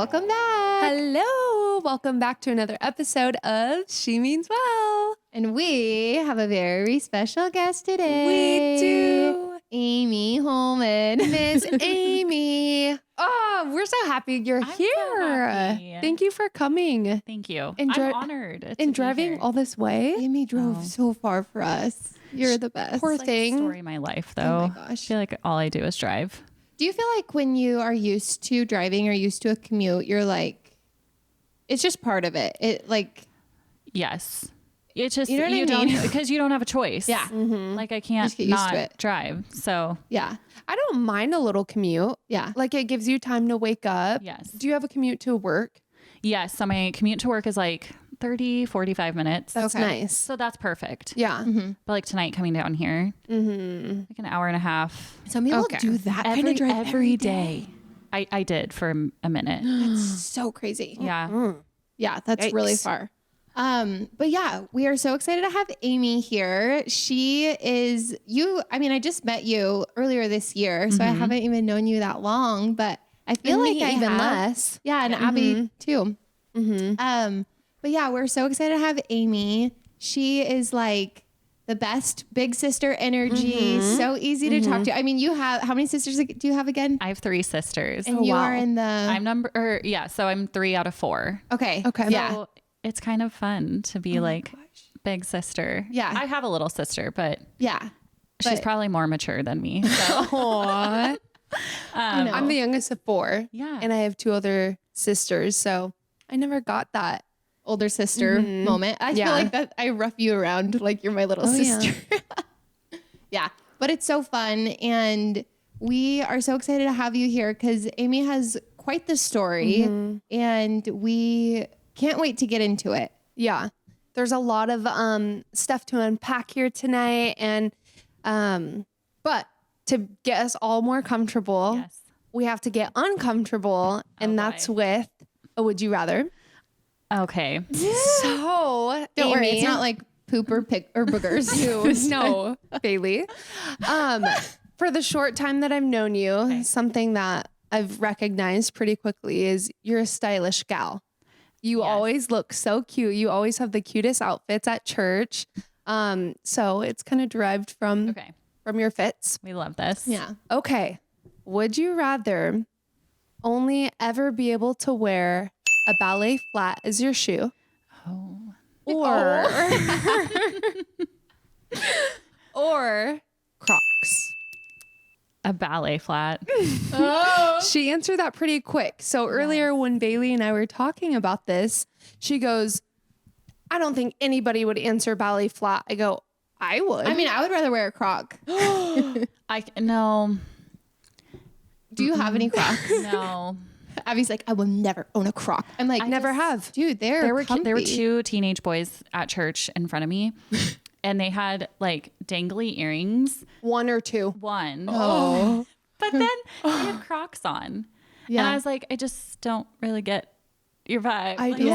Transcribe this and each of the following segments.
welcome back. Hello. Welcome back to another episode of She Means Well. And we have a very special guest today. We do. Amy Holman. Miss Amy. Oh, we're so happy you're I'm so here. happy. Thank you for coming Thank you. And I'm honored to and be driving here. all this way. Amy drove so far for us. You're the best. Poor It's like the thing. story of my life, though. Oh my I gosh. feel like all I do is drive. Do you feel like when you are used to driving or used to a commute, you're like, it's just part of it? It like, Yes. It's just You know what I don't mean? because you don't have a choice. Yeah. Like I can't Just get used to not it. drive. So yeah, I don't mind a little commute. yeah. Like it gives you time to wake up. yes. Do you have a commute to work? Yes. So my commute to work is like 30, 45 minutes. That's Okay. nice. So that's perfect. Yeah. But like tonight coming down here, like an hour and a half Some people Okay. do that kind of drive every day. I did for a minute. It's so crazy. Yeah. Yeah, that's really Yikes. far. But yeah, we are so excited to have Amy here. She is I just met you earlier this year, so I haven't even known you that long, but I feel And like me I even have. less. Yeah, and Abby too. But yeah, we're so excited to have Amy. She is like the best big sister energy, so easy to talk to. I mean, how many sisters do you have again? I have 3 sisters. And you wow. are in the So I'm 3 out of 4. Okay. Okay. Yeah. So it's kind of fun to be like big sister. Yeah. I have a little sister, but Yeah. she's But- probably more mature than me. So Aww. I'm the youngest of 4. Yeah. And I have 2 other sisters. So I never got that. Older sister moment. I feel Yeah. like that I rough you around like you're my little yeah. sister. Yeah. But it's so fun. And we are so excited to have you here because Amy has quite the story and we can't wait to get into it. Yeah. There's a lot of stuff to unpack here tonight. And but to get us all more comfortable, Yes. we have to get uncomfortable. And that's boy. with a Would You Rather. Okay. So Don't worry, Amy- it's not like poop or pick or boogers. No, Bailey. For the short time that I've known you, something that I've recognized pretty quickly is you're a stylish gal. You Yes. always look so cute. You always have the cutest outfits at church. So it's kind of derived from your fits. We love this. Yeah. Okay. Would you rather only ever be able to wear a ballet flat as your shoe? Oh. Or or Crocs. A ballet flat. She answered that pretty quick. So earlier when Bailey and I were talking about this, she goes, I don't think anybody would answer ballet flat. I go, I would. I mean, I would rather wear a Croc. No. Do you have any Crocs? No. Abby's like, I will never own a Croc. I'm like, never have. Dude, There were comfy. 2 teenage boys at church in front of me and they had like dangly earrings. 1 or 2. One. Oh. But then they had Crocs on. And Yeah. I was like, I just don't really get your vibe. I Like, do.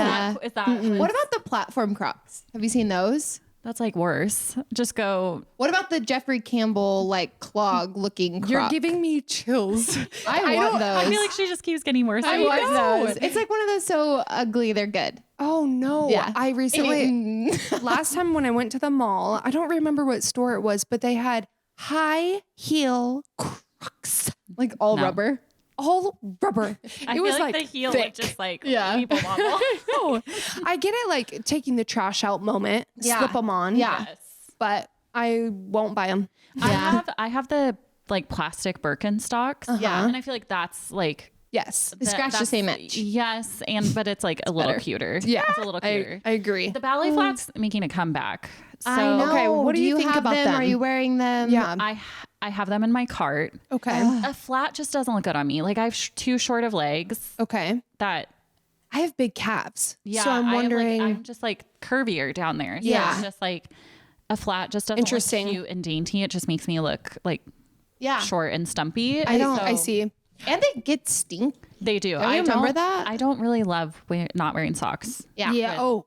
Is that What about the platform Crocs? Have you seen those? that's like worse. Just go. What about the Jeffrey Campbell like clog looking Croc? You're giving me chills. I want those. I feel like she just keeps getting worse. I and worse. want those. It's like one of those so ugly they're good. Oh no. Yeah. I recently last time when I went to the mall, I don't remember what store it was, but they had high heel Crocs. Like all No. rubber. All rubber. I it feel was like the heel thick. would just like Yeah. people wobble. No, I get it, like taking the trash out moment, Yeah. slip them on. Yeah. Yes. But I won't buy them. I have the like plastic Birkenstocks. Yeah. And I feel like that's like Yes. Scratch the that's- same itch. Yes, but it's like a little cuter. Yeah. It's a little cuter. I agree. The ballet flats making a comeback. So I know. Okay, what do you think have about them? Are you wearing them? Yeah. I have them in my cart. Okay. A flat just doesn't look good on me. Like I have too short of legs Okay. that I have big calves. yeah. So I'm wondering. I'm just like curvier down there. So Yeah. it's just like a flat just doesn't Interesting. look cute and dainty. It just makes me look like Yeah. short and stumpy. I see. And they get stink. They do. Don't you remember that? I don't really love not wearing socks. Yeah. Yeah. Oh,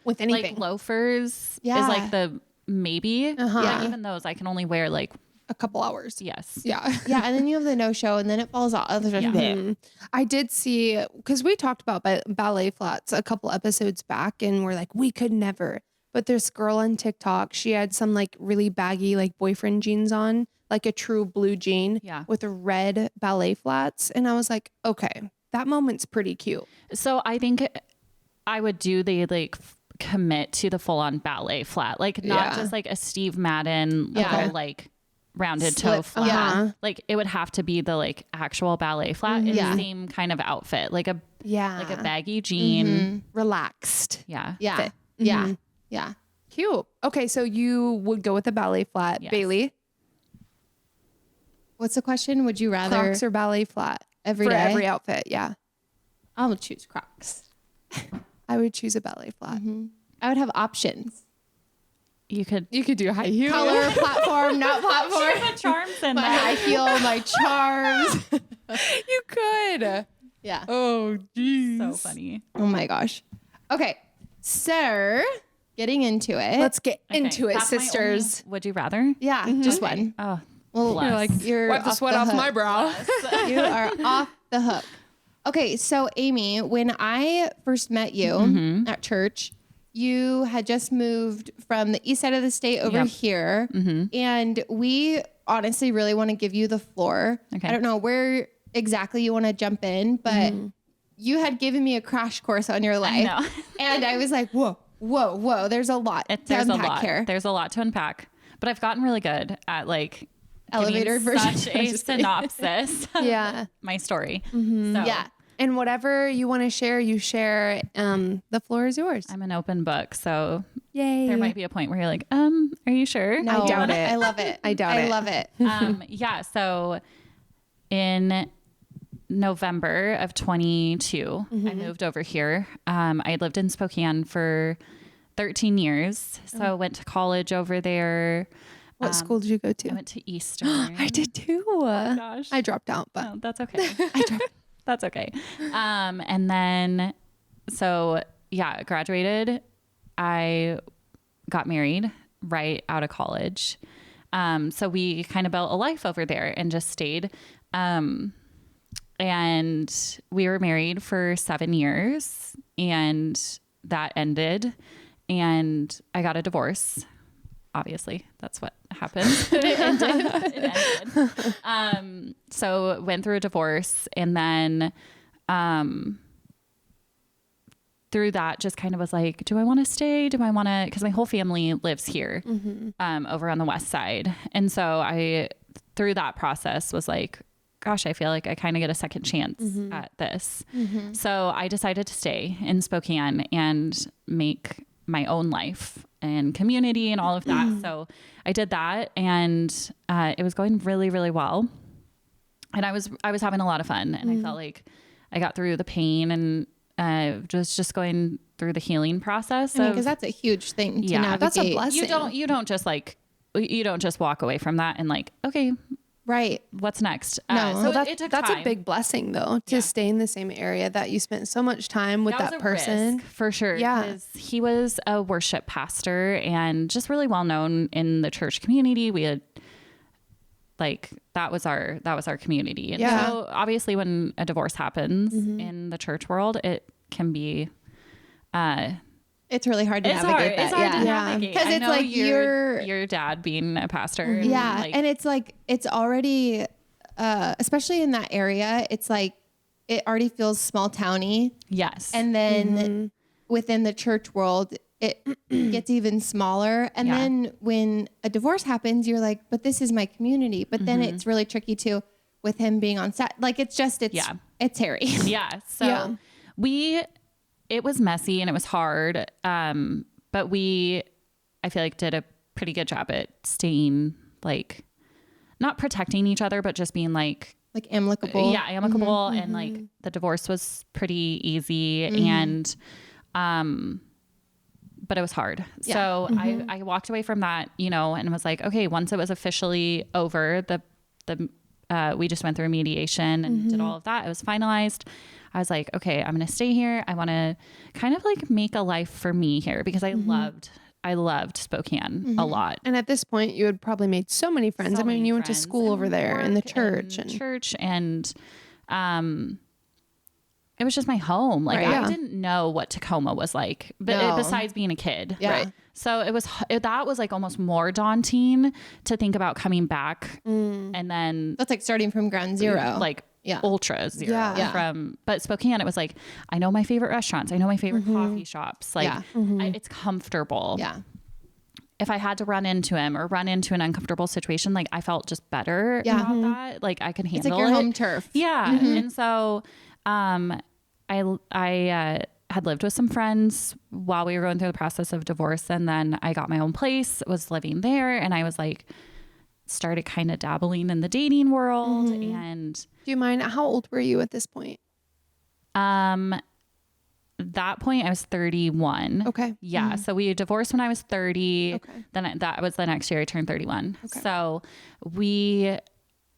with anything. Like loafers Yeah. is like the maybe. Uh-huh. Yeah. Even those I can only wear like a couple hours. Yes. Yeah. Yeah. And then you have the no show and then it falls off. I did see, because we talked about ballet flats a couple episodes back and we're like, we could never. But this girl on TikTok, she had some like really baggy like boyfriend jeans on, like a true blue jean with red ballet flats. And I was like, okay, that moment's pretty cute. So I think I would do the like commit to the full on ballet flat, like not just like a Steve Madden little like rounded toe flat. Like it would have to be the like actual ballet flat in the same kind of outfit, like a baggy jean, relaxed. Yeah. Cute. Okay, so you would go with the ballet flat. Bailey, what's the question? Would you rather Crocs or ballet flat every for day? Every outfit? Yeah, I'll choose Crocs. I would choose a ballet flat. I would have options. You could do high heel. Color, platform, not platform. charms in My high heel, my charms. You could. Yeah. Oh, geez. so funny. Oh my gosh. Okay. So getting into it. Let's get into it, That's my sisters. only would you rather? Yeah. Just one. Oh, Well, bless. you're like, you're Wipe the sweat off my brow. You are off the hook. Okay. So Amy, when I first met you at church, you had just moved from the east side of the state over here. And we honestly really want to give you the floor. Okay. I don't know where exactly you want to jump in, but you had given me a crash course on your life. I know. And I was like, whoa. There's a lot to unpack here. There's a lot to unpack, but I've gotten really good at like Elevator giving version. such a synopsis of my story. So Yeah. And whatever you want to share, you share. The floor is yours. I'm an open book. So Yay. there might be a point where you're like, are you sure? No, I doubt it. I love it. I doubt I it. love it. Yeah. So in November of 22, I moved over here. I had lived in Spokane for 13 years. So I went to college over there. What school did you go to? I went to Eastern. I did too. Oh gosh. I dropped out, but Oh, that's okay. That's okay. And then, so yeah, graduated. I got married right out of college. So we kind of built a life over there and just stayed. And we were married for 7 years and that ended and I got a divorce. Obviously that's what happened. It ended. So went through a divorce and then, through that just kind of was like, do I want to stay? Do I want to, cause my whole family lives here, over on the west side. And so I, through that process was like, gosh, I feel like I kind of get a second chance at this. So I decided to stay in Spokane and make my own life and community and all of that. So I did that and it was going really, really well. And I was having a lot of fun and I felt like I got through the pain and just going through the healing process. Because that's a huge thing to navigate. that's a blessing. You don't just walk away from that and like, okay, right. what's next? No. So That's it took a time. big blessing though, to stay in the same area that you spent so much time with that was a person. risk, for sure. Yeah. Because he was a worship pastor and just really well known in the church community. We had like, that was our community. And so obviously when a divorce happens in the church world, it can be, It's really hard to navigate that. It's hard to navigate. Because it's like your dad being a pastor. And like, and it's like, it's already, especially in that area, it's like, it already feels small towny. yes. And then within the church world, it gets even smaller. And then when a divorce happens, you're like, but this is my community. But then it's really tricky too with him being on set. Like, it's it's hairy. Yeah. So it was messy and it was hard. But I feel like did a pretty good job at staying like, not protecting each other, but just being like amicable. Yeah, amicable. And like the divorce was pretty easy and, but it was hard. Yeah. So I walked away from that, and was like, okay, once it was officially over, we just went through mediation and did all of that. It was finalized. I was like, okay, I'm going to stay here. I want to kind of like make a life for me here because I loved I loved Spokane a lot. And at this point, you had probably made so many friends. So I mean, many you went to friends school over there in the church. And it was just my home. Like Right. I didn't know what Tacoma was like, but besides being a kid. Yeah. Right. So that was like almost more daunting to think about coming back and then That's like starting from ground zero. like ultra zero Yeah. but Spokane, it was like, I know my favorite restaurants. I know my favorite coffee shops. Like it's comfortable. Yeah. If I had to run into him or run into an uncomfortable situation, like I felt just better about that. Like I could handle it. It's like your home turf. Yeah. And so, I had lived with some friends while we were going through the process of divorce. And then I got my own place, was living there. And I was like, started kind of dabbling in the dating world. And Do you mind? How old were you at this point? that point I was 31. Okay. Yeah. So we divorced when I was 30. Okay. Then that was the next year I turned 31. Okay. So I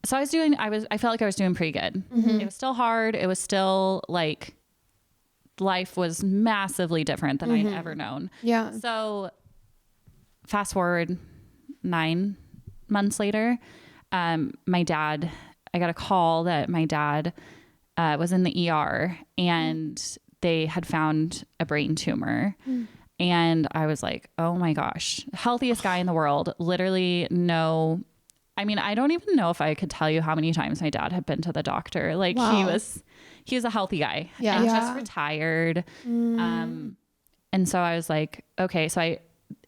felt like I was doing pretty good. It was still hard. It was still like life was massively different than I'd ever known. Yeah. So fast forward 9 months later, I got a call that my dad was in the ER and they had found a brain tumor. And I was like, oh my gosh, healthiest guy in the world. Literally I don't even know if I could tell you how many times my dad had been to the doctor. Like he was a healthy guy. Yeah. And just retired. And so I was like, okay. So I,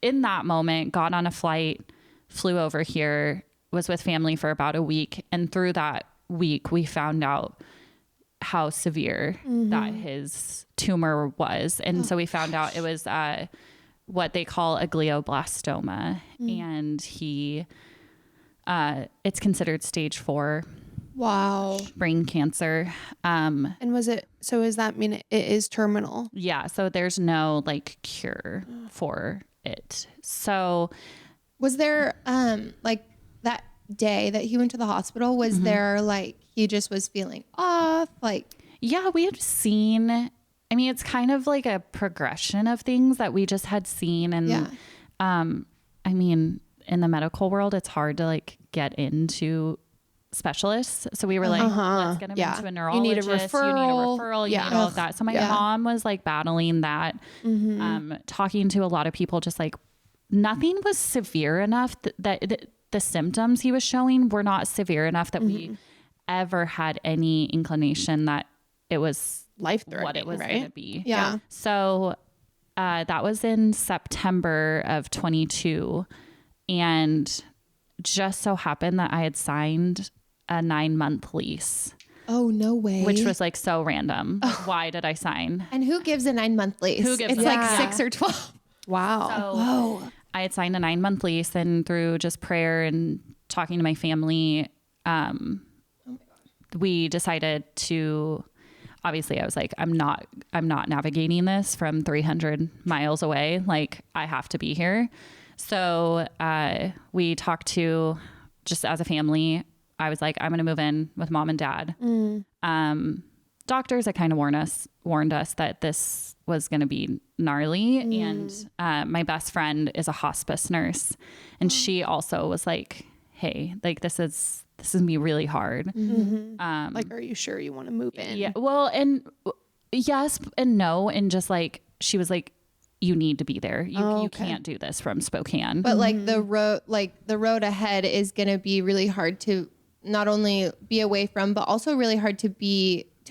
in that moment, got on a flight, flew over here, was with family for about a week. And through that week, we found out how severe that his tumor was. And so we found out it was what they call a glioblastoma. And it's considered stage 4 Wow. brain cancer. And does that mean it is terminal? Yeah. So there's no like cure for it. So Was there like that day that he went to the hospital, was there like he just was feeling off? Like, yeah, we had seen, I mean, it's kind of like a progression of things that we just had seen. And I mean, in the medical world, it's hard to like get into specialists. So we were like, let's get him into a neurologist. You need a referral. You need all of that. So my mom was like battling that, talking to a lot of people, just like nothing was severe enough that the symptoms he was showing were not severe enough that we ever had any inclination that it was Life-threatening, what it was right? going to be. Yeah. So that was in September of 22. And just so happened that I had signed a 9-month lease. oh, no way. Which was like so random. Why did I sign? And who gives a 9-month lease? Who gives it's a- like Yeah. 6 or 12. Wow. So Whoa. I had signed a 9-month lease, and through just prayer and talking to my family, we decided to, obviously I was like, I'm not navigating this from 300 miles away. Like I have to be here. So we talked to, just as a family, I was like, I'm going to move in with mom and dad. Doctors had kind of warned us that this was going to be gnarly. And my best friend is a hospice nurse. And she also was like, hey, like this is going to be really hard. Like, are you sure you want to move in? Yeah. Well, and yes and no. And just like, she was like, you need to be there. You can't do this from Spokane. But like the road ahead is going to be really hard to not only be away from, but also really hard to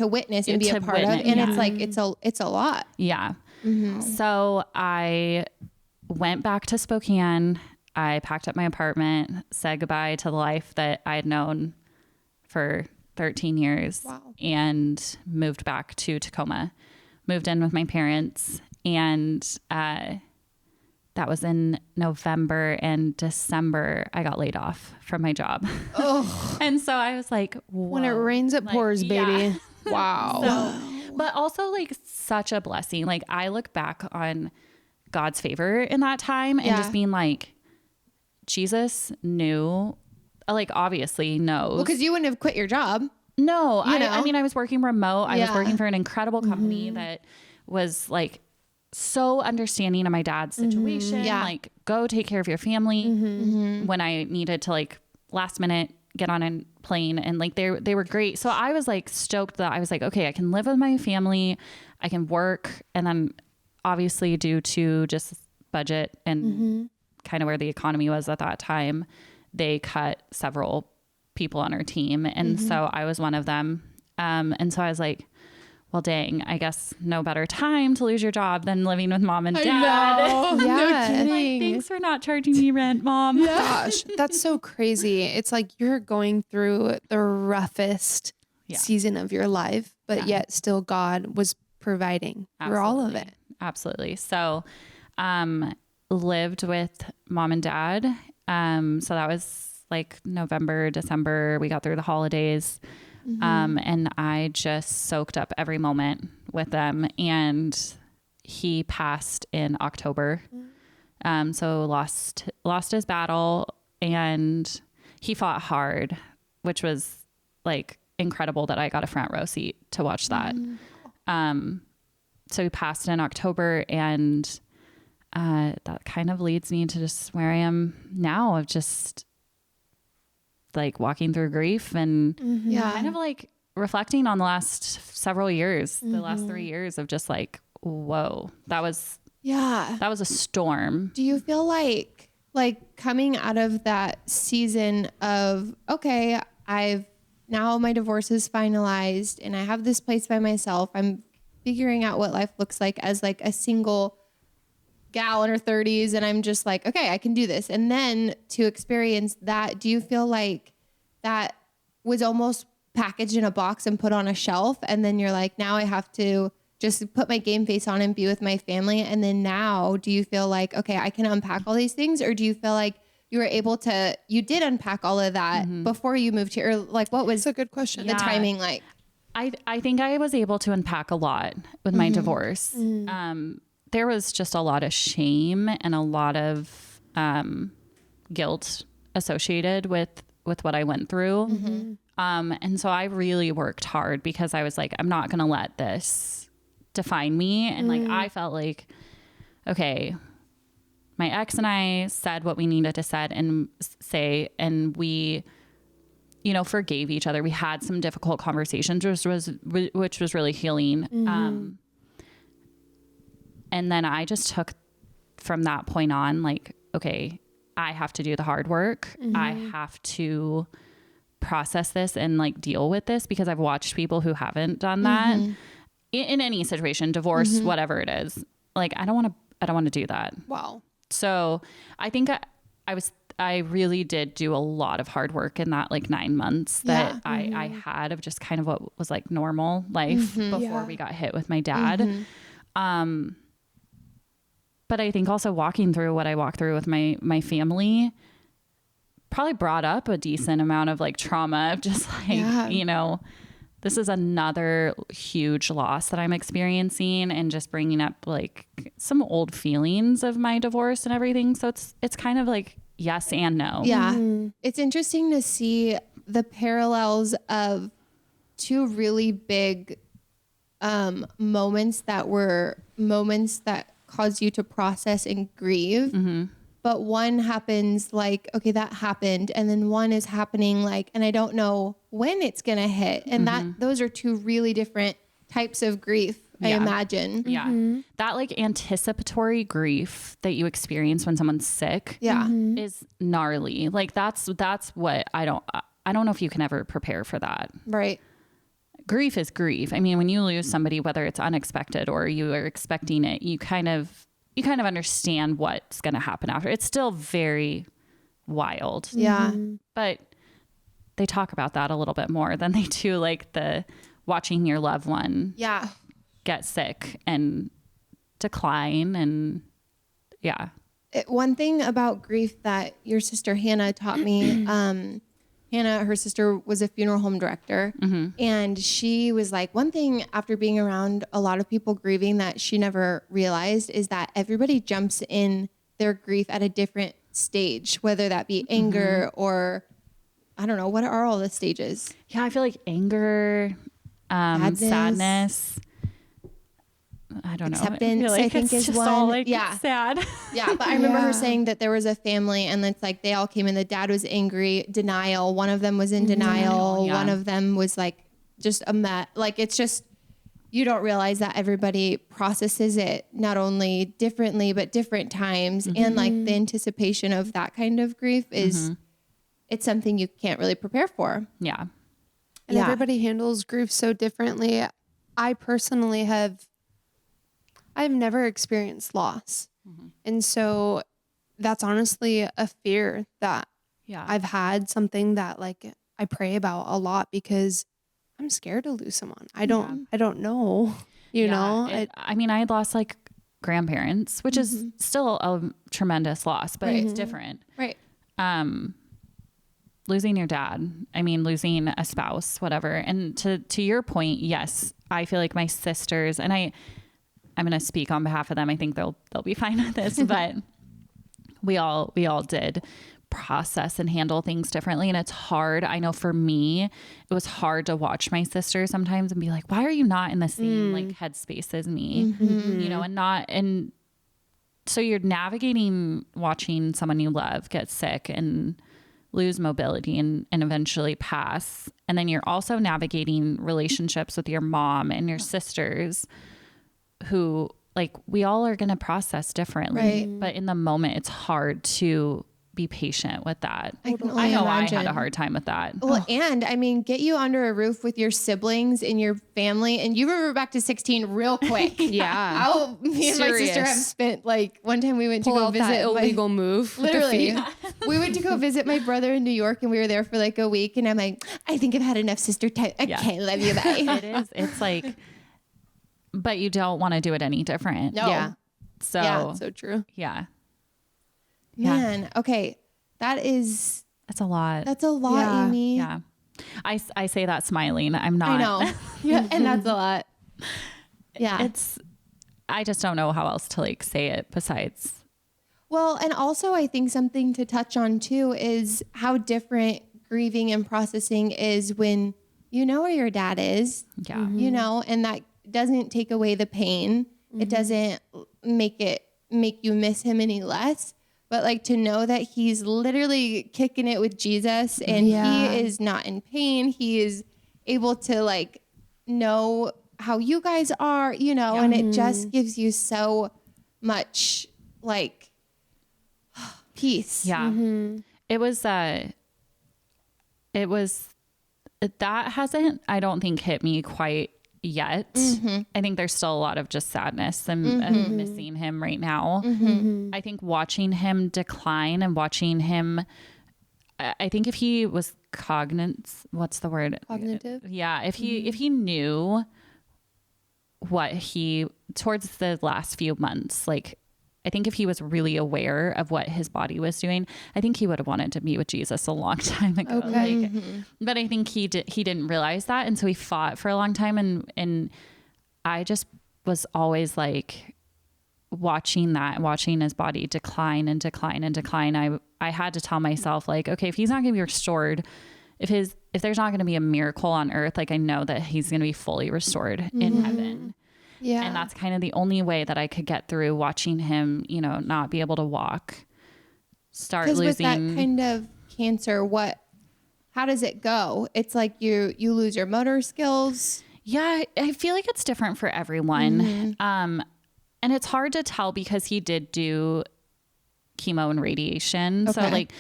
witness and be a part of. And it's like, it's a lot. Yeah. So I went back to Spokane. I packed up my apartment, said goodbye to the life that I had known for 13 years and moved back to Tacoma, moved in with my parents. And that was in November, and December I got laid off from my job. And so I was like, whoa. When it rains, it pours, baby. Wow. So, but also like such a blessing. Like I look back on God's favor in that time and just being like, Jesus knew, like obviously knows. Well, because you wouldn't have quit your job. No, I mean, I was working remote. I was working for an incredible company that was like so understanding of my dad's situation. Yeah. Like, go take care of your family. When I needed to like last minute get on a plane, and like they were great. So I was like stoked that I was like, okay, I can live with my family, I can work. And then obviously due to just budget and kind of where the economy was at that time, they cut several people on our team. And so I was one of them. And so I was like, well, dang, I guess no better time to lose your job than living with mom and dad. Yeah. No kidding. Like, thanks for not charging me rent, mom. Gosh, that's so crazy. It's like you're going through the roughest season of your life, but yet still God was providing for all of it. Absolutely. So, lived with mom and dad. So that was like November, December. We got through the holidays. And I just soaked up every moment with them, and he passed in October. So lost his battle, and he fought hard, which was like incredible that I got a front row seat to watch that. So he passed in October, and that kind of leads me to just where I am now, of just like walking through grief and kind of like reflecting on the last several years, the last 3 years of just like, whoa, that was a storm. Do you feel like coming out of that season of, okay, now my divorce is finalized and I have this place by myself. I'm figuring out what life looks like as like a single gal in her 30s, and I'm just like, okay, I can do this. And then to experience that, do you feel like that was almost packaged in a box and put on a shelf, and then you're like, now I have to just put my game face on and be with my family? And then now do you feel like, okay, I can unpack all these things? Or do you feel like you did unpack all of that before you moved here? Or like, what was That's a good question. the timing like? I think I was able to unpack a lot with my divorce. There was just a lot of shame and a lot of guilt associated with what I went through. And so I really worked hard, because I was like, I'm not going to let this define me. And like, I felt like, okay, my ex and I said what we needed to say, and we, forgave each other. We had some difficult conversations, which was really healing. And then I just took from that point on, like, okay, I have to do the hard work. I have to process this and like deal with this, because I've watched people who haven't done that in any situation, divorce, whatever it is. Like, I don't want to do that. Wow. So I think I really did do a lot of hard work in that like 9 months that I had of just kind of what was like normal life before we got hit with my dad. But I think also walking through what I walked through with my family probably brought up a decent amount of like trauma of just like, this is another huge loss that I'm experiencing, and just bringing up like some old feelings of my divorce and everything. So it's kind of like yes and no. Yeah. It's interesting to see the parallels of two really big moments that cause you to process and grieve. But one happens like, okay, that happened. And then one is happening like, and I don't know when it's going to hit. And those are two really different types of grief, I imagine. Yeah. That like anticipatory grief that you experience when someone's sick is gnarly. Like that's what I don't know if you can ever prepare for that. Right. Grief is grief. I mean, when you lose somebody, whether it's unexpected or you are expecting it, you kind of understand what's going to happen after. It's still very wild. Yeah. But they talk about that a little bit more than they do like the watching your loved one get sick and decline. And one thing about grief that your sister Hannah taught me, Hannah, her sister, was a funeral home director. And she was like, one thing after being around a lot of people grieving that she never realized is that everybody jumps in their grief at a different stage, whether that be anger or, I don't know, what are all the stages? Yeah, I feel like anger, sadness, I don't know. Acceptance, I think, it's is just one. all like Yeah. sad. Yeah, but I remember her Yeah. saying that there was a family and it's like they all came in. The dad was angry, denial. One of them was in denial. Yeah. One of them was like just a mess. Like it's just, you don't realize that everybody processes it not only differently, but different times. And like the anticipation of that kind of grief is, it's something you can't really prepare for. Yeah. And Yeah. everybody handles grief so differently. I personally I've never experienced loss. And so that's honestly a fear that Yeah. I've had, something that like I pray about a lot because I'm scared to lose someone. I don't know, you know. I mean, I had lost like grandparents, which is still a tremendous loss, but it's different. Right. Losing your dad, I mean, losing a spouse, whatever. And to your point, yes, I feel like my sisters, and I'm going to speak on behalf of them. I think they'll be fine with this, but we all did process and handle things differently. And it's hard. I know for me, it was hard to watch my sister sometimes and be like, why are you not in the same like headspace as me? You know, and so you're navigating watching someone you love get sick and lose mobility and eventually pass. And then you're also navigating relationships with your mom and your sisters who like we all are going to process differently, Right. but in the moment it's hard to be patient with that. I can only I know imagine. I had a hard time with that. Well, and I mean, get you under a roof with your siblings and your family, and you remember back to 16 real quick. Yeah. Me and my sister have Serious. spent like one time we went Pull to go out visit that illegal move. with the Literally, feet. we went to go visit my brother in New York, and we were there for like a week. And I'm like, I think I've had enough sister time. Okay, love you, bye. It is. It's like, but you don't want to do it any different. No. Yeah. So Yeah. So true. yeah, Man, okay, that's that's a lot. a lot, Yeah. Amy. Yeah. I say that smiling. I'm not. I know. Yeah, and that's a lot. Yeah. I just don't know how else to like say it besides. Well, and also I think something to touch on too is how different grieving and processing is when you know where your dad is, Yeah. you know, and that doesn't take away the pain. It doesn't make you miss him any less. But like to know that he's literally kicking it with Jesus and Yeah. he is not in pain. He is able to like know how you guys are, you know, and it just gives you so much like peace. Yeah. It was that hasn't, I don't think, hit me quite yet. I think there's still a lot of just sadness and missing him right now. I think watching him decline and watching him, I think if he was what's the word? Cognitive. Yeah. If he knew what towards the last few months, like, I think if he was really aware of what his body was doing, I think he would have wanted to be with Jesus a long time ago. Okay. Like, but I think he didn't realize that. And so he fought for a long time. And I just was always like watching his body decline and decline and decline. I had to tell myself like, okay, if he's not going to be restored, if there's not going to be a miracle on earth, like I know that he's going to be fully restored in heaven. Yeah. And that's kind of the only way that I could get through watching him, you know, not be able to walk, start Because losing. with that kind of cancer, how does it go? It's like you lose your motor skills. Yeah, I feel like it's different for everyone. And it's hard to tell because he did do chemo and radiation. So Okay. like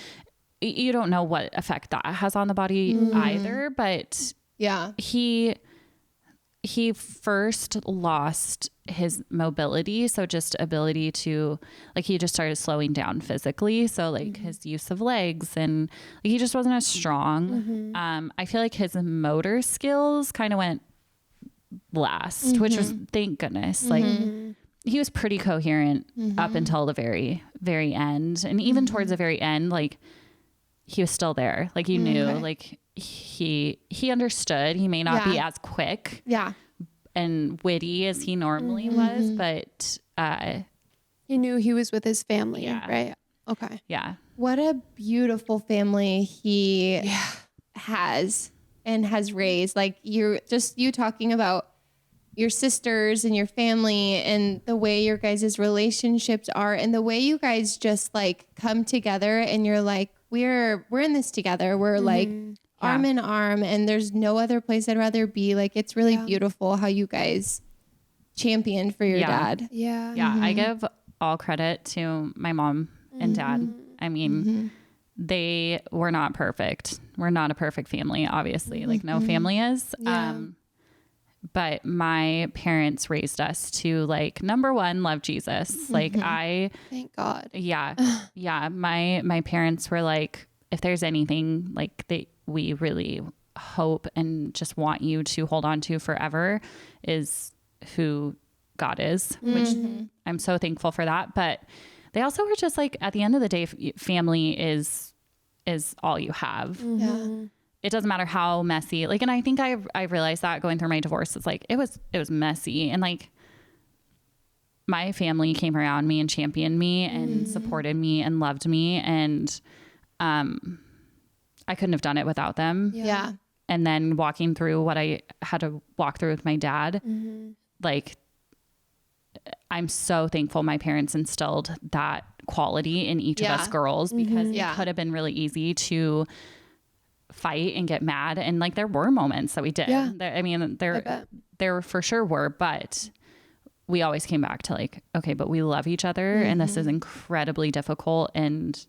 you don't know what effect that has on the body either, but Yeah. he first lost his mobility. So just ability to like, he just started slowing down physically. So like his use of legs and like, he just wasn't as strong. I feel like his motor skills kind of went last, which was, thank goodness. Like he was pretty coherent up until the very, very end. And even towards the very end, like he was still there. Like you knew, like he understood. He may not be as quick Yeah. and witty as he normally was, but he knew he was with his family, Yeah. right? Okay. yeah. What a beautiful family he has and has raised. Like you talking about your sisters and your family and the way your guys' relationships are and the way you guys just like come together and you're like, we're in this together. We're like arm in arm and there's no other place I'd rather be. Like, it's really beautiful how you guys championed for your dad. Yeah. Yeah. I give all credit to my mom and dad. I mean, they were not perfect. We're not a perfect family, obviously. Like no family is. Yeah. But my parents raised us to like, number one, love Jesus. Like Thank God. yeah. My parents were like, if there's anything like we really hope and just want you to hold on to forever is who God is, which I'm so thankful for that. But they also were just like, at the end of the day, family is all you have. Yeah. It doesn't matter how messy, like, and I think I realized that going through my divorce, it's like, it was messy. And like my family came around me and championed me and supported me and loved me. And, I couldn't have done it without them. Yeah. And then walking through what I had to walk through with my dad, like, I'm so thankful my parents instilled that quality in each of us girls, because it could have been really easy to fight and get mad. And like, there were moments that we did. Yeah. I mean, there for sure were, but we always came back to like, okay, but we love each other and this is incredibly difficult and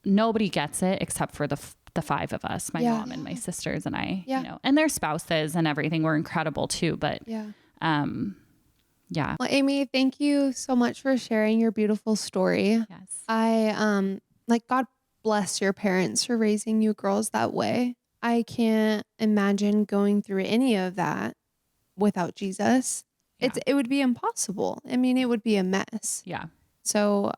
nobody gets it except for the five of us, my mom and my sisters and I, you know, and their spouses and everything were incredible too. But, yeah. Well, Amy, thank you so much for sharing your beautiful story. Yes. I, like, God bless your parents for raising you girls that way. I can't imagine going through any of that without Jesus. Yeah. It would be impossible. I mean, it would be a mess. Yeah. So,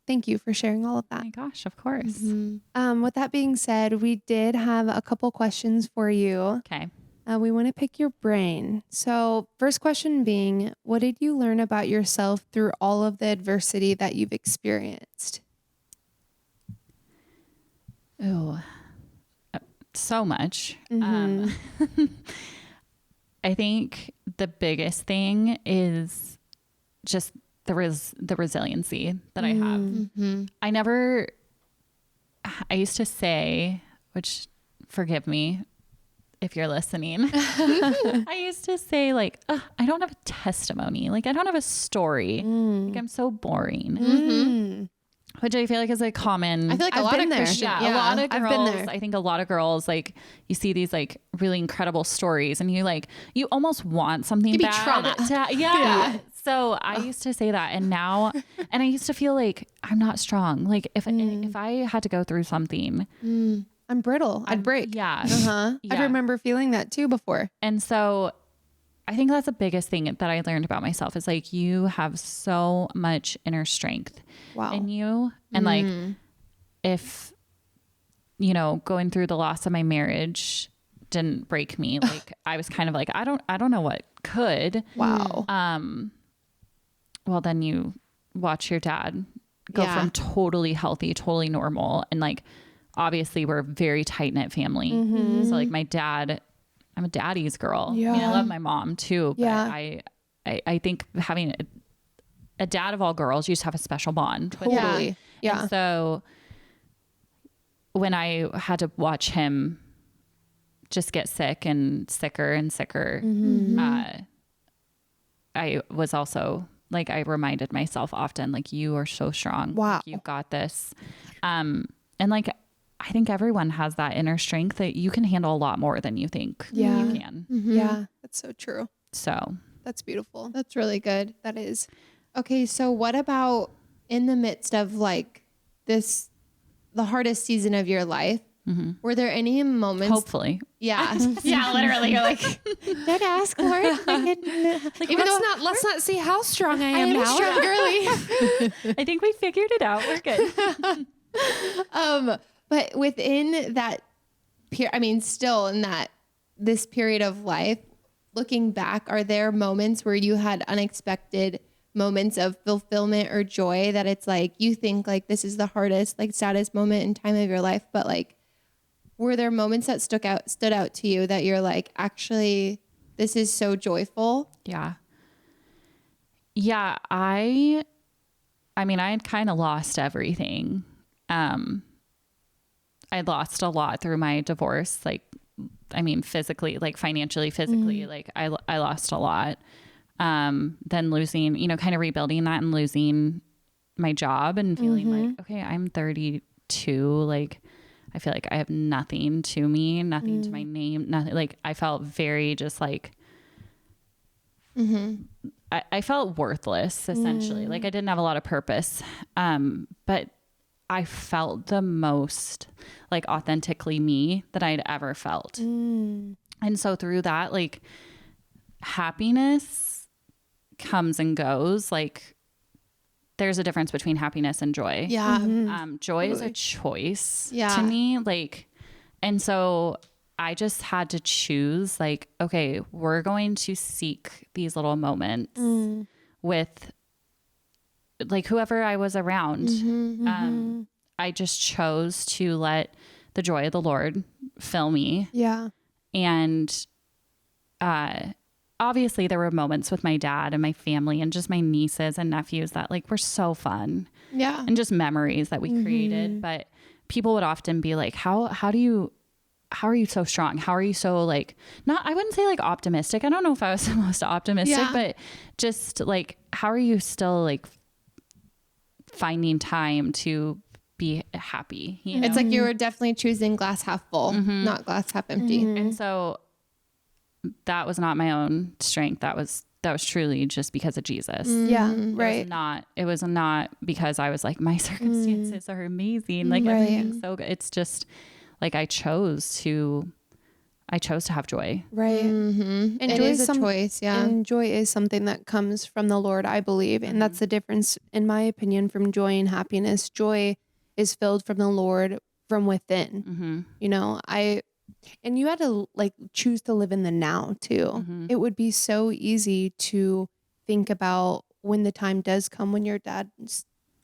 thank you for sharing all of Oh that. my gosh, of course. With that being said, we did have a couple questions for you. Okay. We want to pick your brain. So, first question being, what did you learn about yourself through all of the adversity that you've experienced? Oh, so much. I think the biggest thing is just the resiliency that I have. I used to say, which forgive me if you're listening, I used to say like, I don't have a testimony. Like I don't have a story. Like I'm so boring. Which I feel like is a common. I feel like a lot of Christians. Yeah, a lot of I've girls. been there. I think a lot of girls like you see these like really incredible stories, and you almost want something be bad. trauma. Yeah. So I used to say that, and now, and I used to feel like I'm not strong. Like if I had to go through something, I'm brittle. I'd break. yeah. I Yeah. remember feeling that too before. And so I think that's the biggest thing that I learned about myself is like, you have so much inner strength in you. And like, if, you know, going through the loss of my marriage didn't break me, like I was kind of like, I don't know what could. Wow. Well, then you watch your dad go from totally healthy, totally normal. And like, obviously we're a very tight knit family. So like my dad, I'm a daddy's girl. Yeah. I mean, I love my mom too, but Yeah. I think having a dad of all girls, you just have a special bond. with him. Totally. Yeah. And so when I had to watch him just get sick and sicker and sicker, I was also like, I reminded myself often, like, you are so strong. Wow. Like, you've got this. And like, I think everyone has that inner strength that you can handle a lot more than you think you can. Yeah. That's so true. So That's beautiful. That's really good. That is. Okay, so what about in the midst of like the hardest season of your life? Were there any moments? hopefully. Yeah. Yeah, literally. You're like, Did I ask Lord? Even let's not see how strong I am I'm a now. strong girly. I think we figured it out. We're good. But within that period, I mean, still in this period of life, looking back, are there moments where you had unexpected moments of fulfillment or joy that it's like, you think like this is the hardest, like saddest moment in time of your life, but like, were there moments that stood out to you that you're like, actually, this is so joyful? Yeah. Yeah. I mean, I had kind of lost everything. I lost a lot through my divorce. Like, I mean, physically, like financially, physically, like I lost a lot. Then losing, you know, kind of rebuilding that and losing my job and feeling like, okay, I'm 32. Like, I feel like I have nothing to me, nothing to my name, nothing. Like, I felt very just like, I felt worthless essentially. Like I didn't have a lot of purpose. But I felt the most like authentically me that I'd ever felt. And so through that, like happiness comes and goes. Like there's a difference between happiness and joy. Yeah. Joy is a choice Yeah. to me. Like, and so I just had to choose like, okay, we're going to seek these little moments with like whoever I was around. I just chose to let the joy of the Lord fill me. Yeah. And, obviously there were moments with my dad and my family and just my nieces and nephews that like were so fun. Yeah. And just memories that we created. But people would often be like, how are you so strong? How are you so like, not, I wouldn't say like optimistic. I don't know if I was the most optimistic, but just like, how are you still like finding time to be happy? You know? It's like you were definitely choosing glass half full, not glass half empty. And so that was not my own strength. That was truly just because of Jesus. Yeah. Right. It was not because I was like, my circumstances are amazing. Like everything's so good. It's just like, I chose to have joy. Right. And It joy is a choice. Yeah. And joy is something that comes from the Lord, I believe. And that's the difference, in my opinion, from joy and happiness. Joy is filled from the Lord from within. You know, and you had to like choose to live in the now too. It would be so easy to think about when the time does come when your dad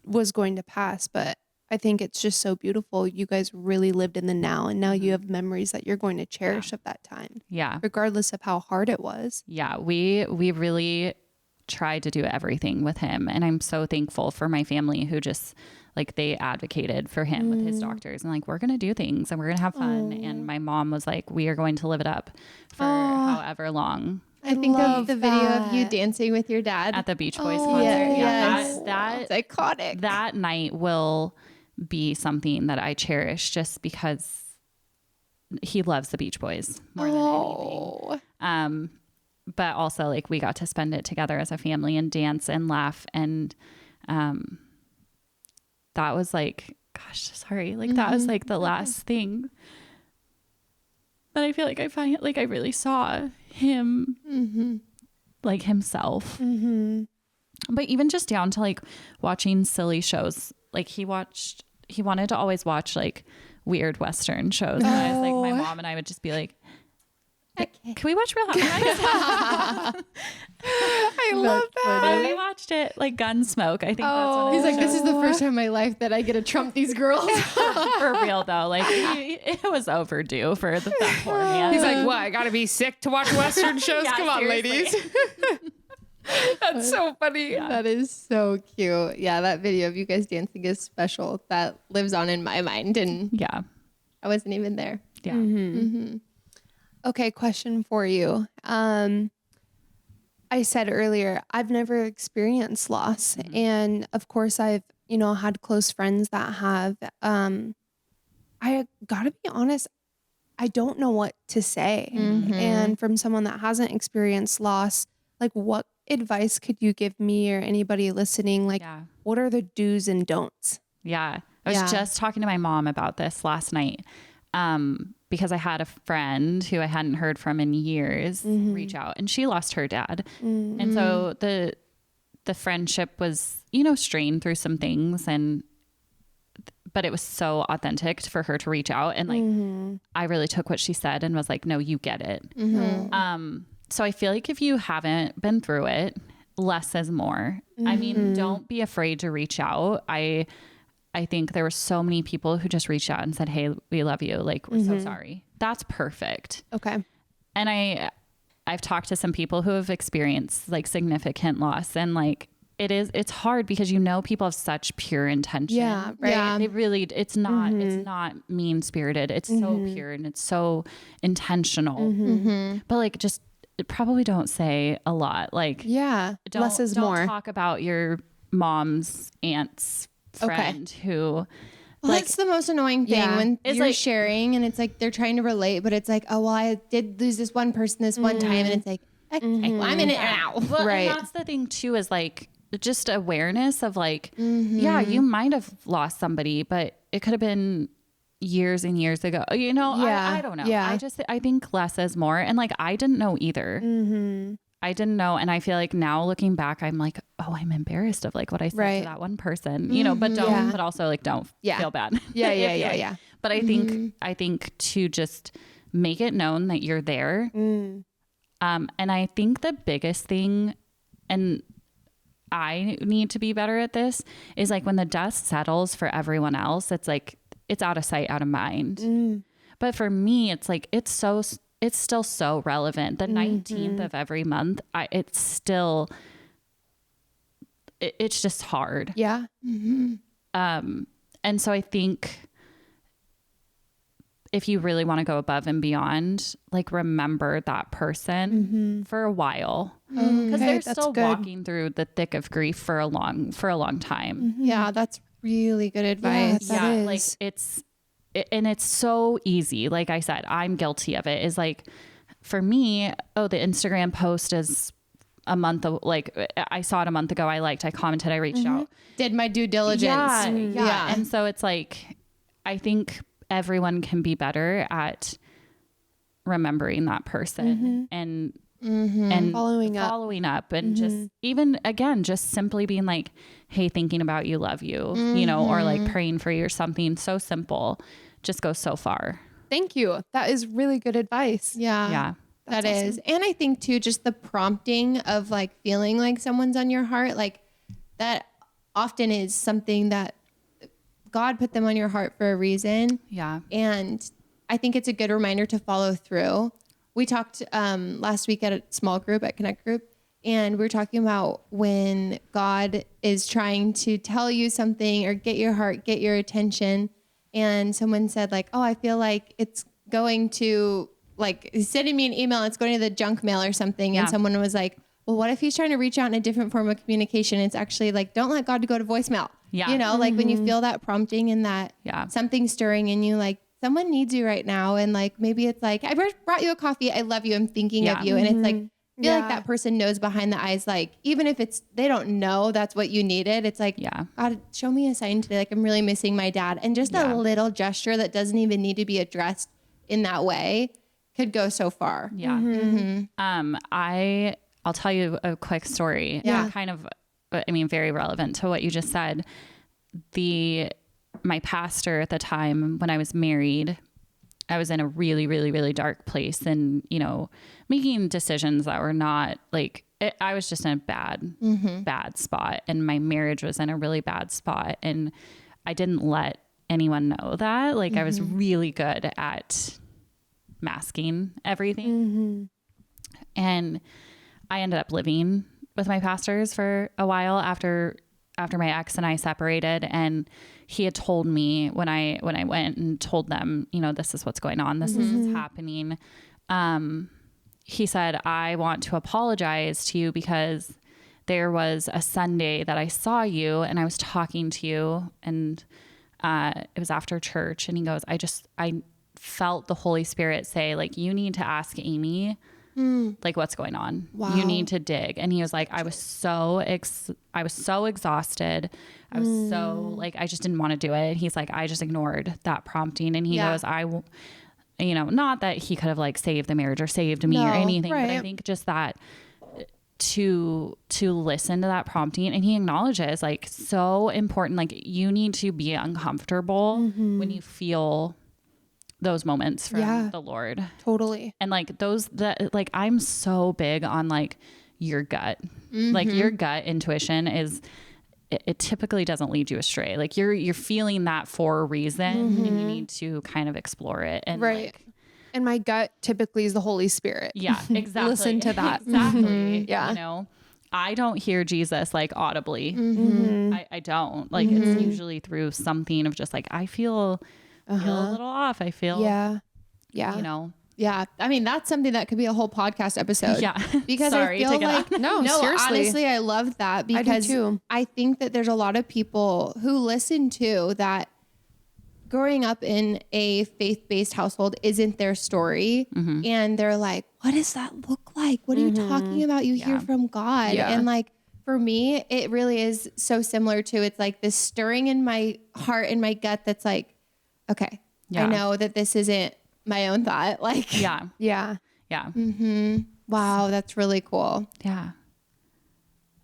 was going to pass. But I think it's just so beautiful. You guys really lived in the now, and now you have memories that you're going to cherish of that time. Yeah. Regardless of how hard it was. Yeah. We really tried to do everything with him. And I'm so thankful for my family who just like, they advocated for him with his doctors and like, we're going to do things and we're going to have fun. And my mom was like, we are going to live it up for however long. I think of the video of you dancing with your dad At the Beach Boys concert. Yes. That It's iconic. That night will be something that I cherish just because he loves the Beach Boys more than anything. But also like we got to spend it together as a family and dance and laugh. And, that was like, gosh, sorry. Like that was like the last thing that I feel like I really saw him like himself. But even just down to like watching silly shows, like he wanted to always watch like weird Western shows. And I was like, my mom and I would just be like, can we watch Real Housewives? I love that. And we watched it like Gunsmoke. I think that's what He's like, this is the first time in my life that I get to trump these girls. for real though. Like it was overdue for that poor man. He's like, what? I got to be sick to watch Western shows? Yeah, Come on, seriously. ladies. That's so funny. That is so cute. Yeah, that video of you guys dancing is special. That lives on in my mind, and Yeah. I wasn't even there. Yeah. Okay, question for you. I said earlier, I've never experienced loss. And of course, I've, had close friends that have. I gotta be honest, I don't know what to say. And from someone that hasn't experienced loss, like what advice could you give me or anybody listening? Like, what are the do's and don'ts? Yeah. I was just talking to my mom about this last night. Because I had a friend who I hadn't heard from in years reach out, and she lost her dad. And so the friendship was, strained through some things, but it was so authentic for her to reach out. And like, I really took what she said and was like, no, you get it. So I feel like if you haven't been through it, less is more. I mean, don't be afraid to reach out. I think there were so many people who just reached out and said, hey, we love you. Like, we're so sorry. That's perfect. Okay. And I've talked to some people who have experienced like significant loss, and like it's hard because people have such pure intention. Yeah. Right. Yeah. They really, it's not mean spirited. It's so pure and it's so intentional, but like, just probably don't say a lot. Like, Yeah. Less is don't more. talk about your mom's aunt's friend who, Well, like, that's the most annoying thing when It's you're like- sharing and it's like they're trying to relate, but it's like, oh, well, I did lose this one person this one time. And it's like, okay, well, I'm in it now. well, Right. and that's the thing too, is like, just awareness of like, yeah, you might have lost somebody, but it could have been years and years ago. Yeah. I don't know. Yeah. I think less is more. And like, I didn't know either. I didn't know. And I feel like now looking back, I'm like, oh, I'm embarrassed of like what I said to that one person, but but also like, don't feel bad. Yeah. If, Yeah. like- Yeah. But I think to just make it known that you're there. And I think the biggest thing, and I need to be better at this, is like when the dust settles for everyone else, it's like, it's out of sight, out of mind. But for me, it's like, it's still so relevant. The 19th of every month, it's just hard. Yeah. And so I think if you really want to go above and beyond, like, remember that person for a while, because they're still walking through the thick of grief for a long time. Yeah, that's really good advice. Yeah, that like is. and it's so easy. Like I said, I'm guilty of it. Is like, for me, the Instagram post is a month of, like, I saw it a month ago. I commented, I reached out. Did my due diligence. Yeah. And so it's like, I think everyone can be better at remembering that person and following up and just even, again, just simply being like, hey, thinking about you, love you, or like praying for you or something so simple just goes so far. Thank you. That is really good advice. Yeah. Yeah. That is. And I think too, just the prompting of like feeling like someone's on your heart, like that often is something that God put them on your heart for a reason. Yeah. And I think it's a good reminder to follow through. We talked last week at a small group, at Connect Group, and we were talking about when God is trying to tell you something or get your heart, get your attention. And someone said like, oh, I feel like it's going to, like, he's sending me an email, it's going to the junk mail or something. Yeah. And someone was like, well, what if he's trying to reach out in a different form of communication? It's actually like, don't let God go to voicemail. Yeah. Like when you feel that prompting and that something stirring in you, like someone needs you right now. And like, maybe it's like, I brought you a coffee. I love you. I'm thinking of you. And it's like, I feel like that person knows behind the eyes, like, even if they don't know that's what you needed. It's like, God, show me a sign today. Like, I'm really missing my dad. And just a little gesture that doesn't even need to be addressed in that way could go so far. Yeah. I'll tell you a quick story. Yeah. Kind of, very relevant to what you just said. My pastor at the time when I was married, I was in a really, really, really dark place and, making decisions that were not like, I was just in a bad spot, and my marriage was in a really bad spot. And I didn't let anyone know that. Like, I was really good at masking everything. And I ended up living with my pastors for a while after my ex and I separated, and he had told me when I went and told them, this is what's going on, this is what's happening. He said, I want to apologize to you because there was a Sunday that I saw you and I was talking to you, and it was after church, and he goes, I felt the Holy Spirit say, like, you need to ask Amy, like, what's going on. Wow. You need to dig. And he was like, I was so exhausted. I was so like, I just didn't want to do it. And he's like, I just ignored that prompting. And he goes, not that he could have like saved the marriage or saved me or anything, but I think just that to listen to that prompting, and he acknowledges, like, so important. Like, you need to be uncomfortable when you feel those moments from the Lord. Totally. And like like, I'm so big on like your gut, like your gut intuition is, it typically doesn't lead you astray. Like, you're feeling that for a reason, and you need to kind of explore it. And like, And my gut typically is the Holy Spirit. Yeah, exactly. Listen to that. Exactly. Yeah. You know, I don't hear Jesus like audibly. I don't. Like it's usually through something of just like, I feel a little off. I feel, Yeah. you know. Yeah. I mean, that's something that could be a whole podcast episode. Yeah. Because Sorry, I feel take it like, on. No, seriously. honestly, I love that because too. I think that there's a lot of people who listen to that growing up in a faith-based household isn't their story. And they're like, what does that look like? What are you talking about? You hear from God. Yeah. And like, for me, it really is so similar to, it's like this stirring in my heart and my gut. That's like, okay, I know that this isn't my own thought. Like, Yeah. Yeah. Yeah. wow, that's really cool. Yeah.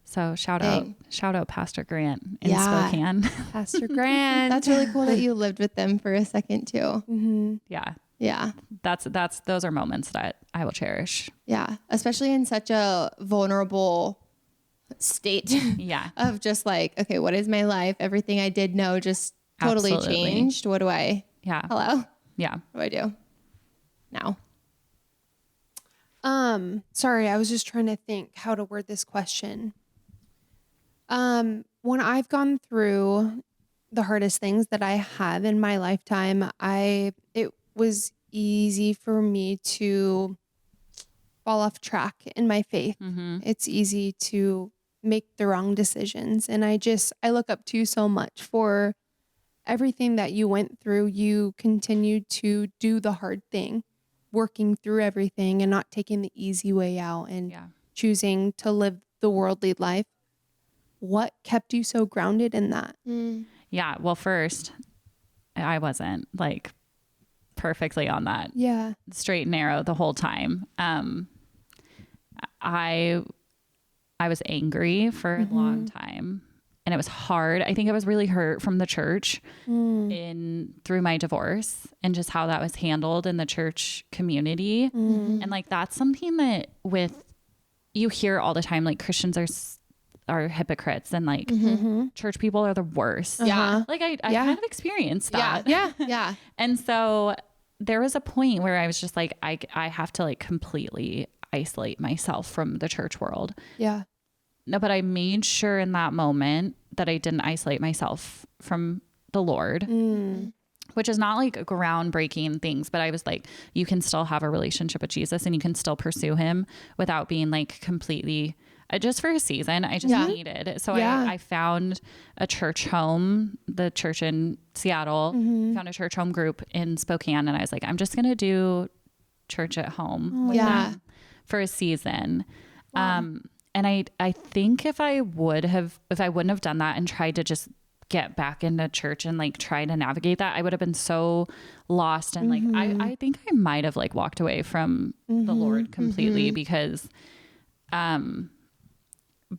So shout out Pastor Grant in Yeah. Spokane. Pastor Grant. That's really cool that you lived with them for a second too. Yeah. Yeah. Those are moments that I will cherish. Yeah. Especially in such a vulnerable state Yeah. of just like, okay, what is my life? Everything I did know just totally Absolutely. changed. What do I, Yeah. hello? Yeah. What do I do now? Sorry, I was just trying to think how to word this question. When I've gone through the hardest things that I have in my lifetime, it was easy for me to fall off track in my faith. It's easy to make the wrong decisions. And I look up to you so much for everything that you went through. You continued to do the hard thing, working through everything and not taking the easy way out and choosing to live the worldly life. What kept you so grounded in that? Yeah. Well, first, I wasn't like perfectly on that straight and narrow the whole time. I was angry for a long time, and it was hard. I think I was really hurt from the church through my divorce and just how that was handled in the church community. And like, that's something that you hear all the time, like Christians are hypocrites and like church people are the worst. Yeah. Like I kind of experienced that. Yeah. And so there was a point where I was just like, I have to like completely isolate myself from the church world. Yeah. No, but I made sure in that moment that I didn't isolate myself from the Lord, which is not like groundbreaking things, but I was like, you can still have a relationship with Jesus and you can still pursue him without being like completely, just for a season, I just needed it. So I found a church home, the church in Seattle, found a church home group in Spokane. And I was like, I'm just going to do church at home with them for a season. And I think if I wouldn't have done that and tried to just get back into church and like try to navigate that, I would have been so lost. And like, I think I might have like walked away from the Lord completely because,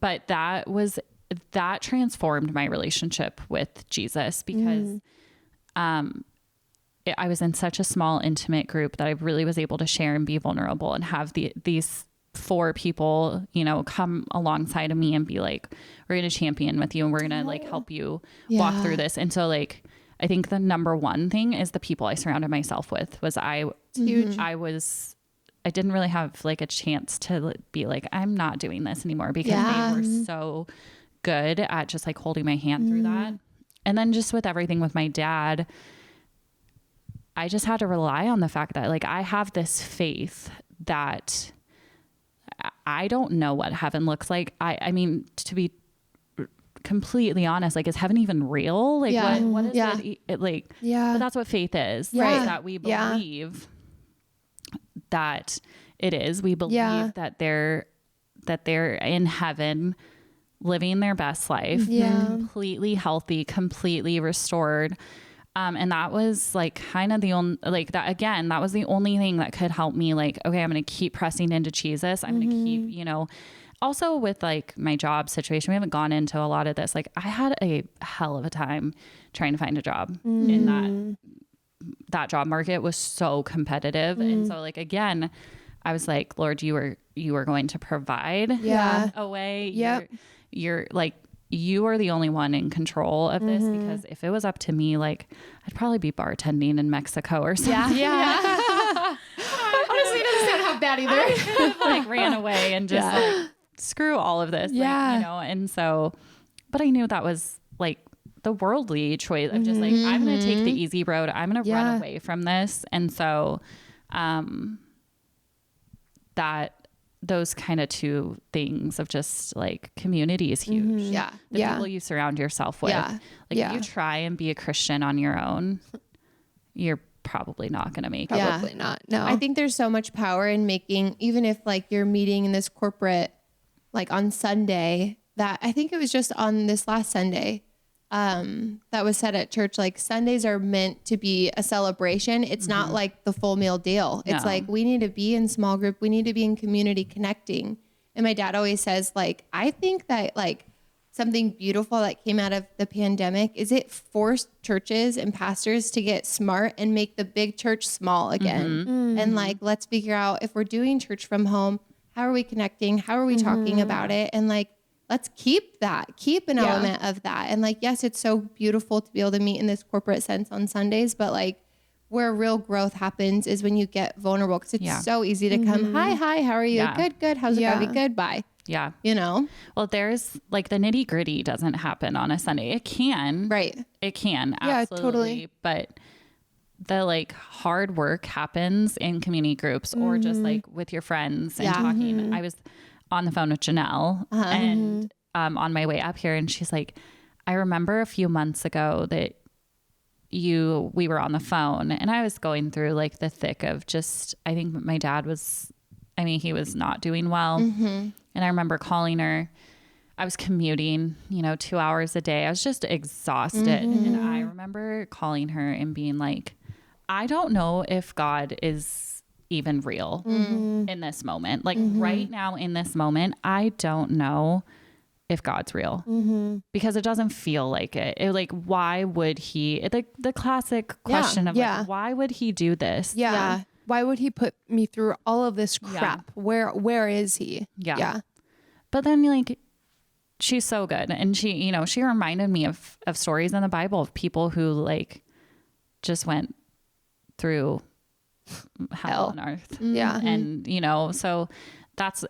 but that transformed my relationship with Jesus because, I was in such a small, intimate group that I really was able to share and be vulnerable and have these 4 people, you know, come alongside of me and be like, we're going to champion with you and we're going to like help you walk through this. And so like, I think the number one thing is the people I surrounded myself with was huge. I didn't really have like a chance to be like, I'm not doing this anymore because they were so good at just like holding my hand through that. And then just with everything with my dad, I just had to rely on the fact that like, I have this faith that I don't know what heaven looks like. I mean, to be completely honest, like, is heaven even real? Like what is it like, but that's what faith is, right? That we believe that it is. We believe that they're in heaven living their best life, completely healthy, completely restored. And that was like kind of the only, like that, again, that was the only thing that could help me like, okay, I'm going to keep pressing into Jesus. I'm going to keep, you know, also with like my job situation, we haven't gone into a lot of this. Like I had a hell of a time trying to find a job in that job market was so competitive. And so like, again, I was like, Lord, you are going to provide a way. You're like, you are the only one in control of this because if it was up to me, like I'd probably be bartending in Mexico or something. that either. I could have like ran away and just like, screw all of this. Yeah. Like, you know, and so, but I knew that was like the worldly choice of just like, I'm going to take the easy road. I'm going to run away from this. And so, that those kind of two things of just like community is huge. Yeah. The people you surround yourself with. Yeah. Like if you try and be a Christian on your own, you're probably not going to make it. Probably not. No. I think there's so much power in making, even if like you're meeting in this corporate, like on Sunday, that I think it was just on this last Sunday, that was said at church, like Sundays are meant to be a celebration. It's not like the full meal deal. It's like, we need to be in small group. We need to be in community connecting. And my dad always says, like, I think that like something beautiful that came out of the pandemic is it forced churches and pastors to get smart and make the big church small again. And like, let's figure out if we're doing church from home, how are we connecting? How are we talking about it? And like, let's keep an element of that. And like, yes, it's so beautiful to be able to meet in this corporate sense on Sundays, but like where real growth happens is when you get vulnerable, because it's so easy to come, hi, how are you? Yeah. Good. How's it going? Good, bye. Yeah. You know? Well, there's like the nitty gritty doesn't happen on a Sunday. It can. Right. It can. Yeah, Absolutely. totally. But the like hard work happens in community groups or just like with your friends and talking. I was on the phone with Janelle and on my way up here, and she's like, I remember a few months ago that we were on the phone, and I was going through like the thick of just, I think my dad was, he was not doing well. And I remember calling her. I was commuting, 2 hours a day. I was just exhausted. And I remember calling her and being like, I don't know if God is even real in this moment. Like right now in this moment, I don't know if God's real because it doesn't feel like it. Like, why would he, the classic question of like, why would he do this? Yeah. Why would he put me through all of this crap? Where is he? Yeah. But then like, she's so good. And she, she reminded me of stories in the Bible of people who like just went through hell on earth. Yeah. And, so that's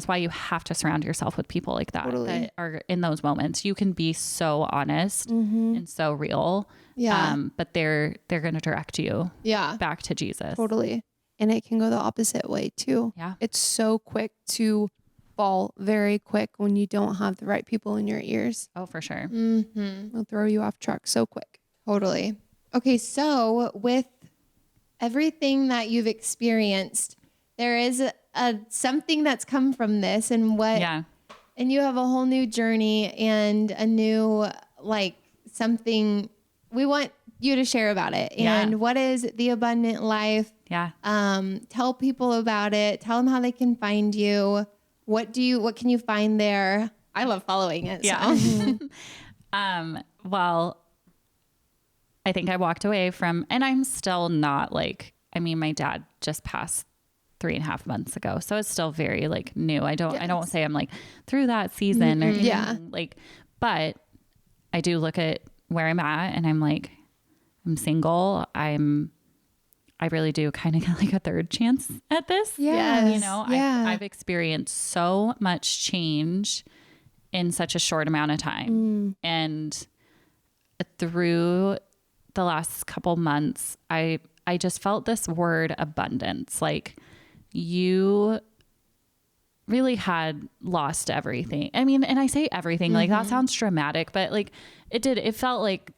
why you have to surround yourself with people like that, that are in those moments. You can be so honest and so real. Yeah. But they're going to direct you back to Jesus. Totally. And it can go the opposite way too. Yeah. It's so quick to fall very quick when you don't have the right people in your ears. Oh, for sure. They'll throw you off track so quick. Totally. Okay. So with everything that you've experienced, there is something that's come from this and and you have a whole new journey and a new, like something we want you to share about it. And what is the abundant life? Yeah. Tell people about it. Tell them how they can find you. What can you find there? I love following it. Yeah. So. Well, I think I walked away from, and I'm still not like, my dad just passed 3.5 months ago. So it's still very like new. I don't say I'm like through that season or anything, like, but I do look at where I'm at and I'm like, I'm single. I really do kind of get like a third chance at this. Yes. I've experienced so much change in such a short amount of time. And through the last couple months, I just felt this word abundance. Like you really had lost everything. And I say everything, like that sounds dramatic, but like it felt like,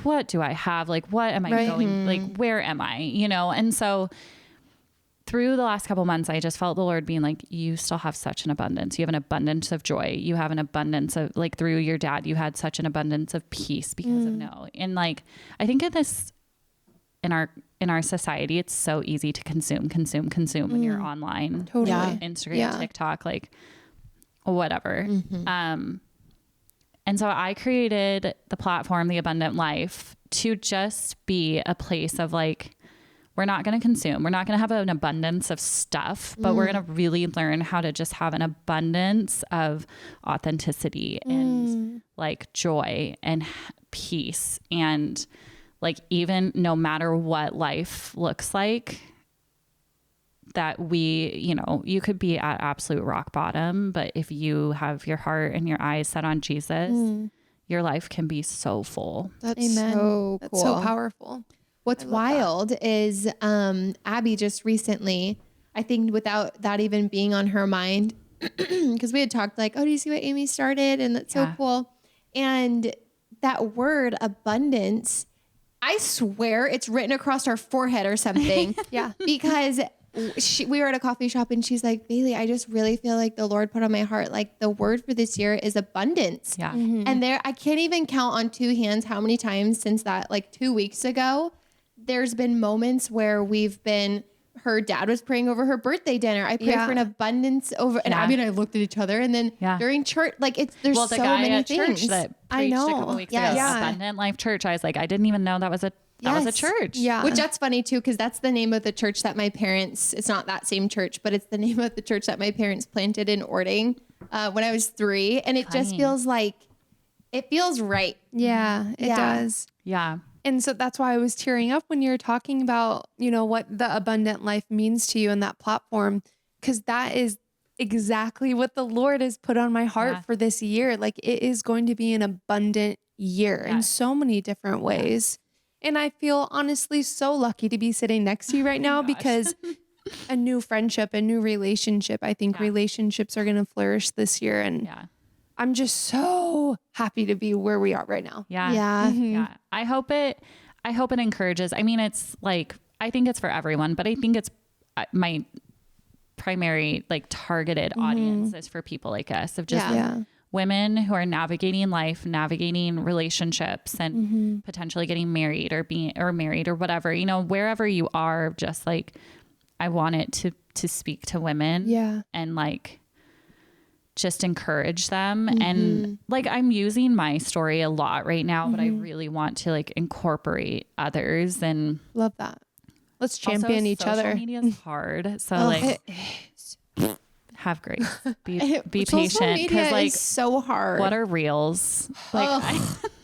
what do I have? Like, what am I going, like, where am I, And so through the last couple months, I just felt the Lord being like, you still have such an abundance. You have an abundance of joy. You have an abundance of like, through your dad, you had such an abundance of peace because of no. And like, I think in our society, it's so easy to consume when you're online. Totally. Instagram, TikTok, like whatever. And so I created the platform, The Abundant Life, to just be a place of like, we're not going to consume. We're not going to have an abundance of stuff, but we're going to really learn how to just have an abundance of authenticity and like joy and peace. And like, even no matter what life looks like, that you could be at absolute rock bottom, but if you have your heart and your eyes set on Jesus, your life can be so full. That's Amen. so That's cool. so Powerful. What's wild is Abby just recently, I think without that even being on her mind, because we had talked like, oh, do you see what Amy started? And that's so cool. And that word abundance, I swear it's written across our forehead or something. Yeah. Because we were at a coffee shop and she's like, Bailey, I just really feel like the Lord put on my heart, like the word for this year is abundance. Yeah. And I can't even count on two hands how many times since that, like 2 weeks ago, there's been moments where her dad was praying over her birthday dinner. I prayed for an abundance over, and Abby and I looked at each other, and then during church, like there's the so guy many at things. church that preached a couple weeks ago, Abundant Life Church. I was like, I didn't even know that was a church. Yeah. Which that's funny too, because that's the name of the church that my parents, it's not that same church, but it's the name of the church that my parents planted in Ording when I was 3. And it just feels like, it feels right. Yeah, it does. Yeah. And so that's why I was tearing up when you were talking about, what the abundant life means to you in that platform, because that is exactly what the Lord has put on my heart for this year. Like it is going to be an abundant year in so many different ways. And I feel honestly so lucky to be sitting next to you right now because a new friendship, a new relationship, I think relationships are going to flourish this year. And I'm just so happy to be where we are right now. Yeah. Yeah. Yeah. I hope it encourages. I mean, it's like, I think it's for everyone, but I think it's my primary like targeted audience is for people like us, of just women who are navigating life, navigating relationships, and potentially getting married or married or whatever, wherever you are, just like, I want it to speak to women and like, just encourage them. And like, I'm using my story a lot right now, but I really want to like incorporate others and love that. Let's champion each other. Social media is hard. So like, have grace, be Social patient. media Like, is so hard. what are reels? Like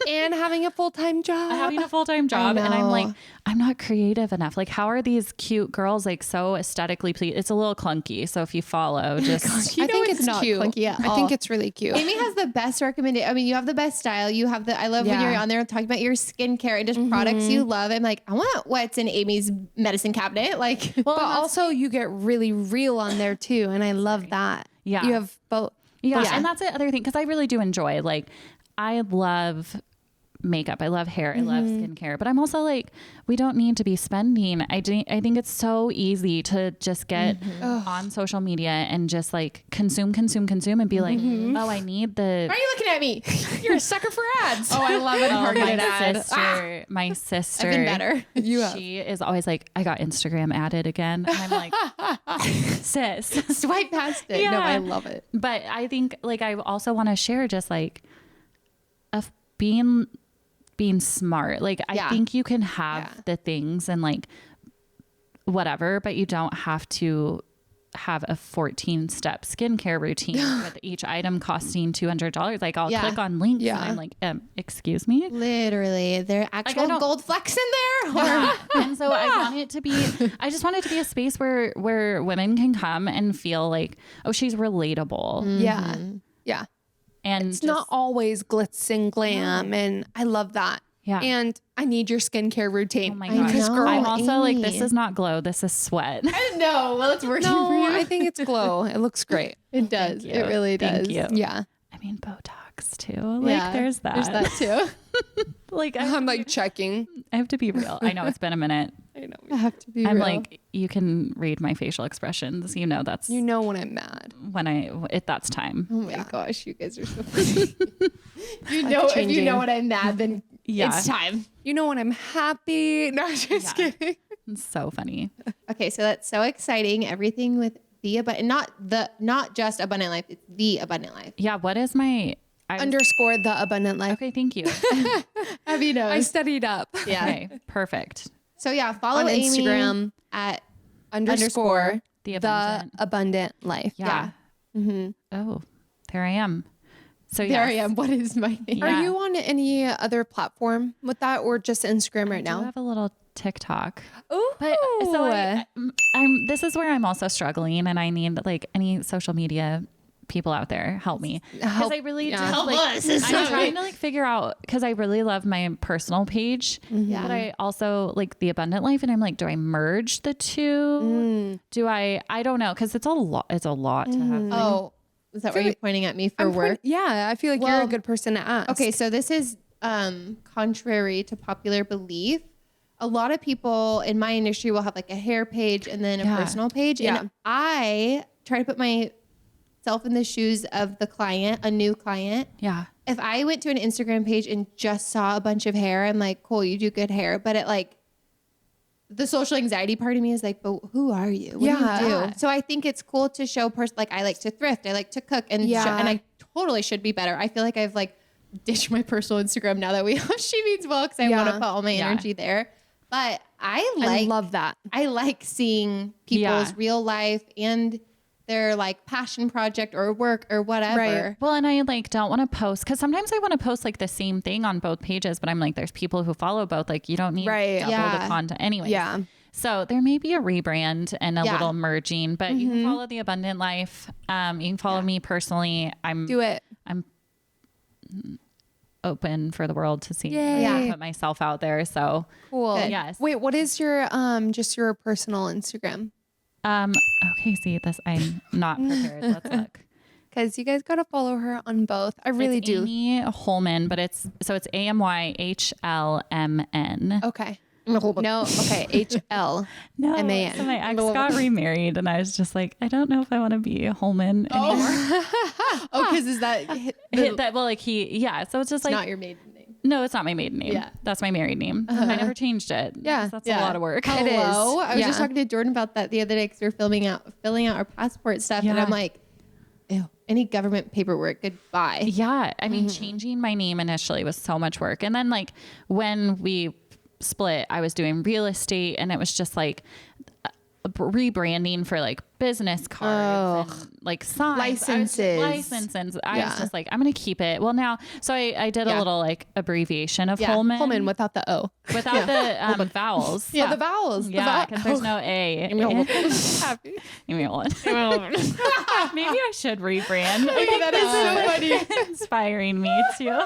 and having a full-time job. having a full-time job. And I'm like, I'm not creative enough. Like, how are these cute girls like so aesthetically pleased? It's a little clunky. So if you follow, just I think it's not cute. clunky at I all. think it's really cute. Amy has the best recommendation. I mean, you have the best style. You have I love when you're on there talking about your skincare and just products you love. I'm like, I want what's in Amy's medicine cabinet. Like, but also you get really real on there too. And I love that. Yeah. You have both. Yeah. And that's the other thing. Cause I really do enjoy, like, I love makeup. I love hair. I love skincare, but I'm also like, we don't need to be spending. I think it's so easy to just get on social media and just like consume and be like, oh, I need the. why are you looking at me? You're a sucker for ads. Oh, I love it. Targeted ad. My sister, I've been better. She is always like, I got Instagram added again. And I'm like, sis, Swipe past it. Yeah. No, I love it. But I think like, I also want to share just like of being smart. Like, I think you can have the things and like whatever, but you don't have to have a 14-step skincare routine with each item costing $200. Like, I'll click on links and I'm like, excuse me? Literally, there are actual gold flecks in there. Yeah. And so I just want it to be a space where women can come and feel like, oh, she's relatable. Yeah. Yeah. And it's not always glitz and glam. And I love that. Yeah. And I need your skincare routine. Oh my gosh. Because girl, I'm also like, this Amy. is not glow. This is sweat. No, well, it's working for No, you. I think it's glow. It looks great. It does. you. It really does. Thank you. Yeah. I mean, Botox too. Like, there's that. There's that too. Like, I'm like checking. I have to be real. I know it's been a minute. I know. I have to be I'm real. like, you can read my facial expressions. You know, that's You know when I'm mad. when that's time. Oh my gosh, you guys are so funny. you know, if you know when I'm mad, then it's time. You know when I'm happy. No, just kidding. It's so funny. Okay, so that's so exciting. Everything with the abundant, not just abundant life. It's the abundant life. Yeah. What is my Underscore the abundant life. Okay. Thank you. Abby knows. I studied up. Yeah. Okay. Perfect. So yeah, follow On Amy Instagram at underscore The the abundant life. Yeah. Oh, there I am. So there I yes. am. What is my name? Yeah. Are you on any other platform with that or just Instagram right I do now? have a little TikTok. Ooh. But so this is where I'm also struggling, and I need like any social media people out there help me, because I really do. Help like, us. I'm trying to like figure out, because I really love my personal page, but I also like the abundant life, and I'm like, do I merge the two? Do I don't know, because it's a lot. It's a lot to have. Oh, is that why you're pointing at me for work? Yeah, I feel like you're a good person to ask. Okay, so this is contrary to popular belief. A lot of people in my industry will have like a hair page and then a personal page. Yeah. And I try to put myself in the shoes of the client, a new client. Yeah. If I went to an Instagram page and just saw a bunch of hair, I'm like, cool, you do good hair. But it like, the social anxiety part of me is like, but who are you? What do you do? So I think it's cool to show like I like to thrift, I like to cook, and and I totally should be better. I feel like I've like ditched my personal Instagram now that we have She Means Well, because I want to put all my energy there. But I love that. I like seeing people's real life and their like passion project or work or whatever. Right. Well, and I like don't want to post, because sometimes I want to post like the same thing on both pages, but I'm like, there's people who follow both. Like, you don't need double the content anyway. Yeah. So there may be a rebrand and a little merging, but you can follow the abundant life. You can follow me personally. Do it. I'm open for the world to see. Yay. Put myself out there. So Cool. yes. Wait, what is your just your personal Instagram? Okay. See this. I'm not prepared. Let's look. Because you guys got to follow her on both. I really It's do. Amy Holman, but it's AMYHLMN. Okay. No, okay. HL. No, M-A-N. so my ex got remarried, and I was just like, I don't know if I want to be Holman anymore. Because is that Well, like so it's just like not your maiden name? No, it's not my maiden name. Yeah. That's my married name. I never changed it. Yeah. That's a lot of work. Hello. It is. I was just talking to Jordan about that the other day because we were filling out our passport stuff, and I'm like, ew, any government paperwork, goodbye. Yeah. I mean, changing my name initially was so much work. And then like when we split, I was doing real estate, and it was just like rebranding for like business cards and like signs. Licenses. I was just like, I'm going to keep it. Well, now, so I did a little like abbreviation of Holman. Holman without the O. Without the vowels. Yeah. The vowels. Yeah, because there's no A. Maybe I should rebrand. I think that is so funny. Inspiring me too.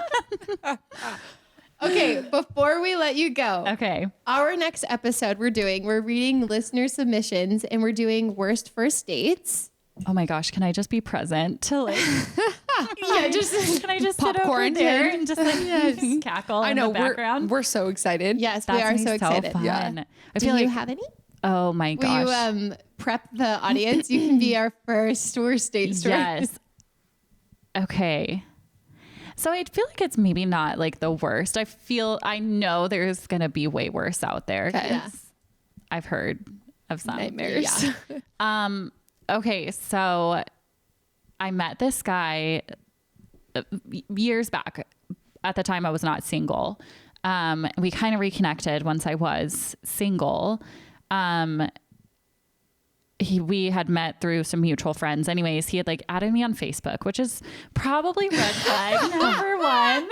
Okay, before we let you go, Okay. our next episode we're reading listener submissions, and we're doing worst first dates. Oh my gosh, can I just be present to like Yeah, just can I just sit over there and just like cackle I know. in the background? We're so excited. yes, we That's are gonna be so excited. fun. Yeah. I Do feel you like have any? oh my gosh. Will you prep the audience? You can be our first worst date story. Yes. Okay. So I feel like it's maybe not like the worst. I know there's going to be way worse out there. Okay. Yes. I've heard of some Nightmares. Yeah. Okay. So I met this guy years back. At the time I was not single. We kind of reconnected once I was single. We had met through some mutual friends. Anyways, he had like added me on Facebook, which is probably red flag number one.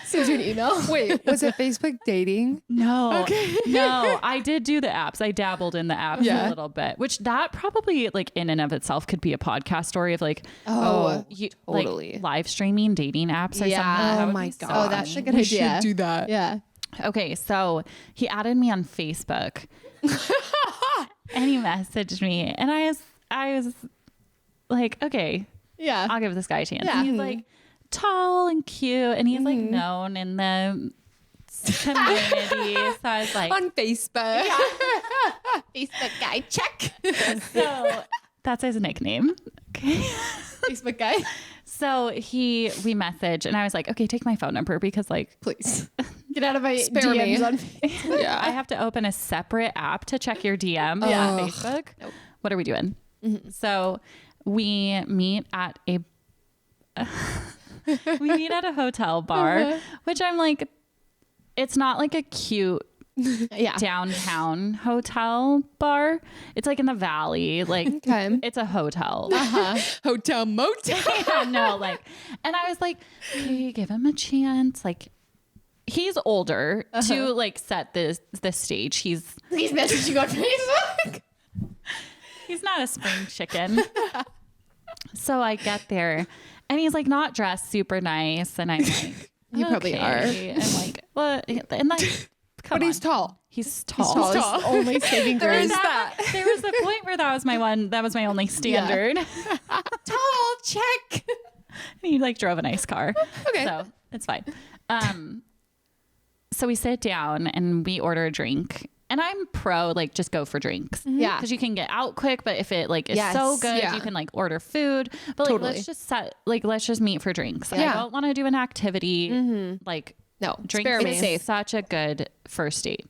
Send you an email. Wait, was it Facebook dating? No, no, I did do the apps. I dabbled in the apps a little bit, which that probably like in and of itself could be a podcast story of like, totally. like live streaming dating apps or something. That Oh would my be so God. Oh, that's a funny. good idea. Should do that. Yeah. Okay, so he added me on Facebook and he messaged me, and I was like, okay, Yeah. I'll give this guy a chance. Yeah. He's like tall and cute, and he's like known in the community. So I was like, On Facebook. Facebook guy, check. so that's his nickname. Okay. Facebook guy, So we messaged, and I was like, okay, take my phone number, because like, please get out of my Spare DMs me. on Yeah. I have to open a separate app to check your DM on Facebook. Nope. What are we doing? So we meet at a hotel bar, which I'm like, it's not like a cute downtown hotel bar. It's like in the valley, like Okay. it's a hotel. Hotel motel. Yeah, no, like, and I was like, okay, give him a chance. Like, he's older to like set this stage. He's messaging you on Facebook. He's not a spring chicken. So I get there and he's like not dressed super nice. And I'm like, You probably are. I'm like, what? And like, But he's tall. He's tall. He's tall. Only saving There is grace. that. There was a point where that was my only standard. Tall, check. He like drove a nice car. Okay. So it's fine. So we sit down and we order a drink. And I'm pro, like, just go for drinks. Yeah. Because you can get out quick, but if it, like, is so good, you can, like, order food. But, like, let's just meet for drinks. I don't want to do an activity. Like, No, drink is safe. Such a good first date.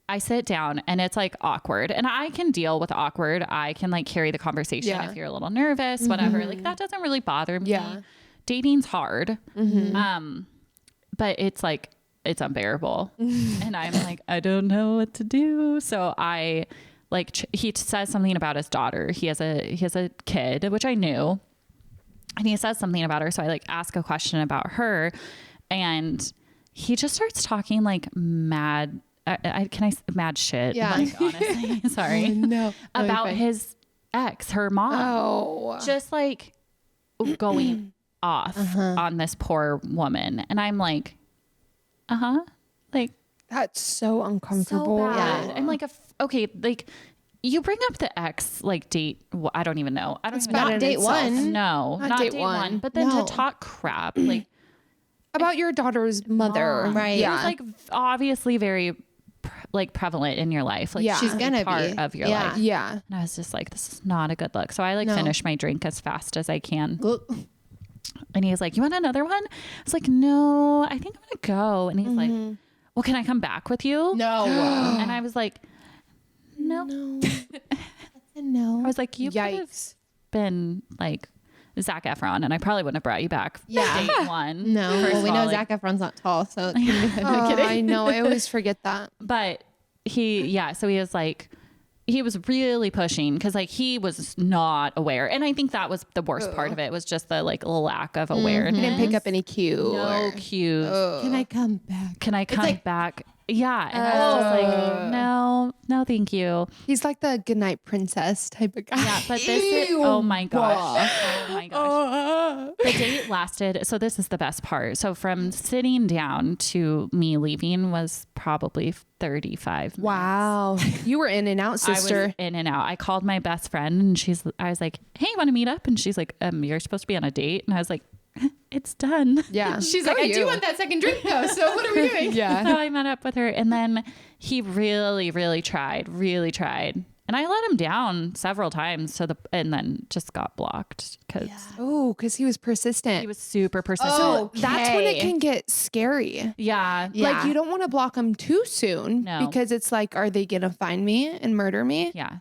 I sit down and it's, like, awkward. And I can deal with awkward. I can, like, carry the conversation if you're a little nervous, whatever. Like, that doesn't really bother me. Yeah. Dating's hard. But it's, like, it's unbearable. And I'm like, I don't know what to do. So I like, he says something about his daughter. He has a kid, which I knew. And he says something about her. So I like ask a question about her and he just starts talking like mad. Mad shit. Yeah. Like, honestly, sorry. No. About his ex, her mom. Oh. Just like going off on this poor woman. And I'm like, like That's so uncomfortable. so bad. Yeah. I'm like, okay, like you bring up the ex like date. I don't even know. I don't even not know. date one. No, not date one. But then No. to talk crap, like About your daughter's mother. mom, Right. It Yeah. was like obviously very like prevalent in your life. Like Yeah. She's gonna part be of your Yeah. life. Yeah. And I was just like, this is not a good look. So I like No. finished my drink as fast as I can. And he was like, you want another one? I was like, no, I think I'm gonna go. And he's like, well, can I come back with you? No. And I was like, no. No. I was like, you could have Yikes. been like Zac Efron, and I probably wouldn't have brought you back. Yeah. Date one. No. First Well, we of all, know like- Zac Efron's not tall, so Oh, kidding. I know. I always forget that. But so he was like, he was really pushing because like he was not aware. And I think that was the worst part of it was just the like lack of awareness. He didn't pick up any cue. No cues. Can I come back? Can I come back? Yeah. And I was just like, no, thank you. He's like the goodnight princess type of guy. Yeah, but this is, oh my gosh. Oh my gosh. The date lasted. So this is the best part. So from sitting down to me leaving was probably 35 minutes. Wow. You were in and out, I sister. was in and out. I called my best friend and I was like, hey, you want to meet up? And she's like, you're supposed to be on a date. And I was like, it's done. Yeah. She's Go like, I you. do want that second drink though. So what are we doing? Yeah. So I met up with her and then he really, really tried. And I let him down several times and then just got blocked because Oh, because he was persistent. he was super persistent. Oh, That's when it can get scary. Yeah. Yeah. Like you don't want to block them too soon No. because it's like, are they gonna find me and murder me? Yeah.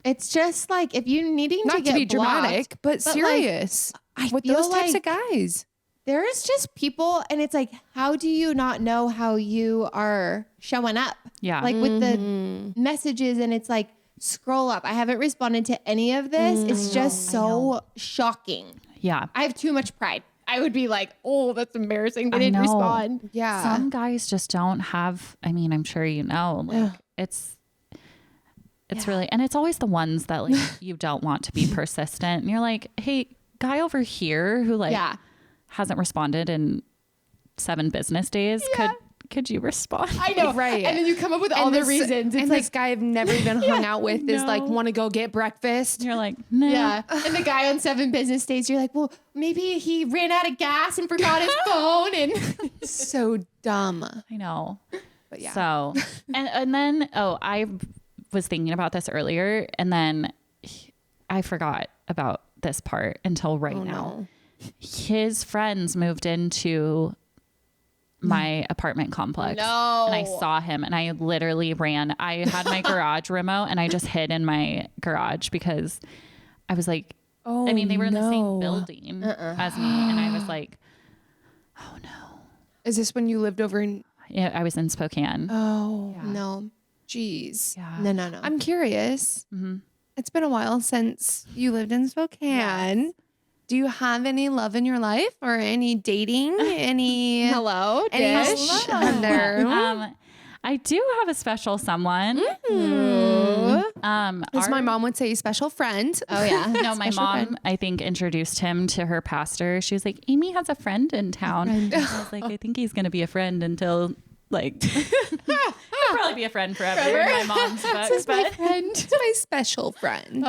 It's just like if you're needing Not to to get be blocked, dramatic, but like, serious. I with feel those types like of guys. there's just people, and it's like, how do you not know how you are showing up? Yeah. Like with the messages, and it's like, scroll up. I haven't responded to any of this. It's just so shocking. Yeah. I have too much pride. I would be like, oh, that's embarrassing. They I didn't know. respond. Yeah. Some guys just don't have, I mean, I'm sure you know, like it's really, and it's always the ones that like you don't want to be persistent. And you're like, hey, guy over here who like Yeah. hasn't responded in 7 business days, could you respond? I know. Right. And then you come up with all the reasons. It's and like, this guy I've never even hung out with is like, want to go get breakfast. You're like, no. yeah. And the guy on 7 business days, you're like, well, maybe he ran out of gas and forgot his phone. And So dumb. I know. But yeah. So, and then, I was thinking about this earlier and then I forgot about this part until right now. His friends moved into my apartment complex. No. And I saw him and I literally ran. I had my garage remote and I just hid in my garage because I was like, Oh, I mean, they were in the same no. building as me. And I was like, oh no. Is this when you lived over in? Yeah, I was in Spokane. Oh, no, geez. Yeah. no. I'm curious. Mm-hmm. It's been a while since you lived in Spokane. Do you have any love in your life or any dating? Any Hello, any Dish. Hello. I do have a special someone. As my mom would say, special friend. Oh yeah. No, my mom, I think, introduced him to her pastor. She was like, Amy has a friend in town. I was like, I think he's going to be a friend until like, he'll probably be a friend forever in my mom's books. But It's my special friend.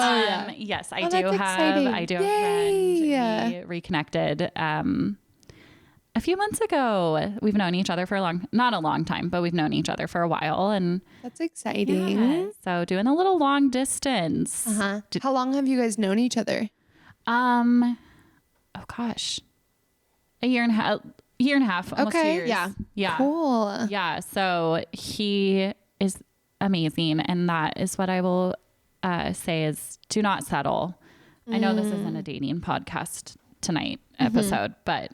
yes, I Oh, do that's exciting. have a friend. We reconnected a few months ago. We've known each other for not a long time, but we've known each other for a while. And That's exciting. yeah, so doing a little long distance. Uh-huh. How long have you guys known each other? Oh gosh, a year and a half, almost 2 years. Yeah. Cool. Yeah. So he is amazing. And that is what I will say is do not settle. I know this isn't a dating podcast tonight episode, but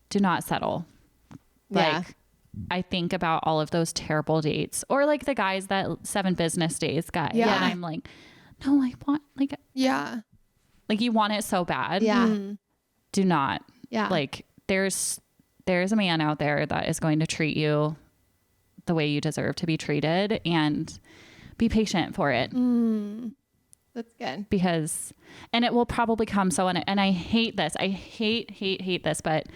do not settle. Yeah. Like, I think about all of those terrible dates or like the guys that 7 business days guy. Yeah. And I'm like, no, I want like you want it so bad. Yeah. Do not. Yeah. Like there's a man out there that is going to treat you the way you deserve to be treated, and be patient for it. That's good. Because, and it will probably come. So, and I hate this. I hate this, but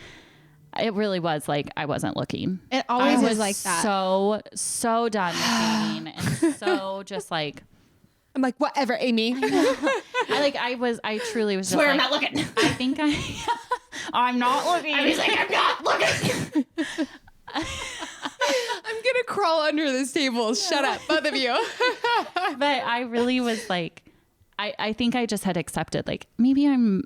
it really was like, I wasn't looking. It always I is like that. So done with dating and so just like, I'm like, whatever, Amy. I truly was just Swear like, I'm not looking. I think I'm not looking. I was like, I'm not looking. I'm going to crawl under this table. Shut up, both of you. But I really was like, I think I just had accepted, like, maybe I'm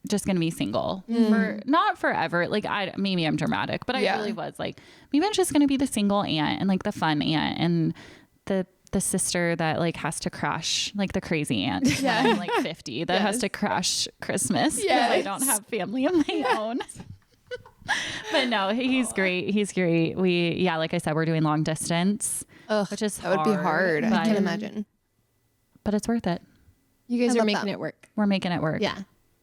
just going to be single for not forever. Like maybe I'm dramatic, but I really was like, maybe I'm just going to be the single aunt and like the fun aunt and the sister that like has to crash, like the crazy aunt when I'm like 50 that has to crash Christmas because I don't have family of my own. But no, he's great. He's great. Like I said, we're doing long distance, which is That would be hard. I but- can imagine. but it's worth it. You guys I are love making that. it work. We're making it work. Yeah.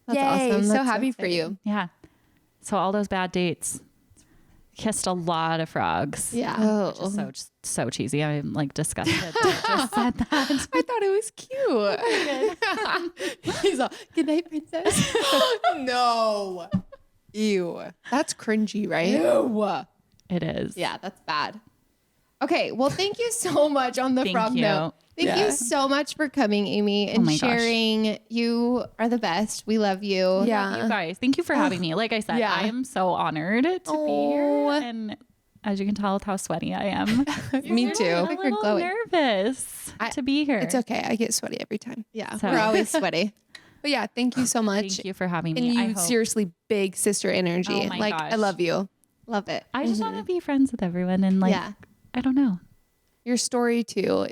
That's Yay, awesome. so That's happy for exciting. you. Yeah. So all those bad dates, kissed a lot of frogs. Yeah. Oh, Just so cheesy. I'm like disgusted that I just said that. I thought it was cute. He's all, good night, princess. No. Ew. That's cringy, right? Ew. It is. Yeah, that's bad. Okay, well, thank you so much on the Thank frog you. note. Thank you so much for coming, Amy, and my gosh. sharing. You are the best. We love you. Yeah. You guys, thank you for having me. Like I said, Yeah. I am so honored to be here. And as you can tell with how sweaty I am, Me too. I'm a You're little glowing. nervous to be here. It's okay. I get sweaty every time. Yeah, So- we're always sweaty. But yeah, thank you so much. Thank you for having And me. I you hope. seriously big sister energy. Oh my like gosh. I love you. Love it. I just want to be friends with everyone and like, Yeah. I don't know. Your story too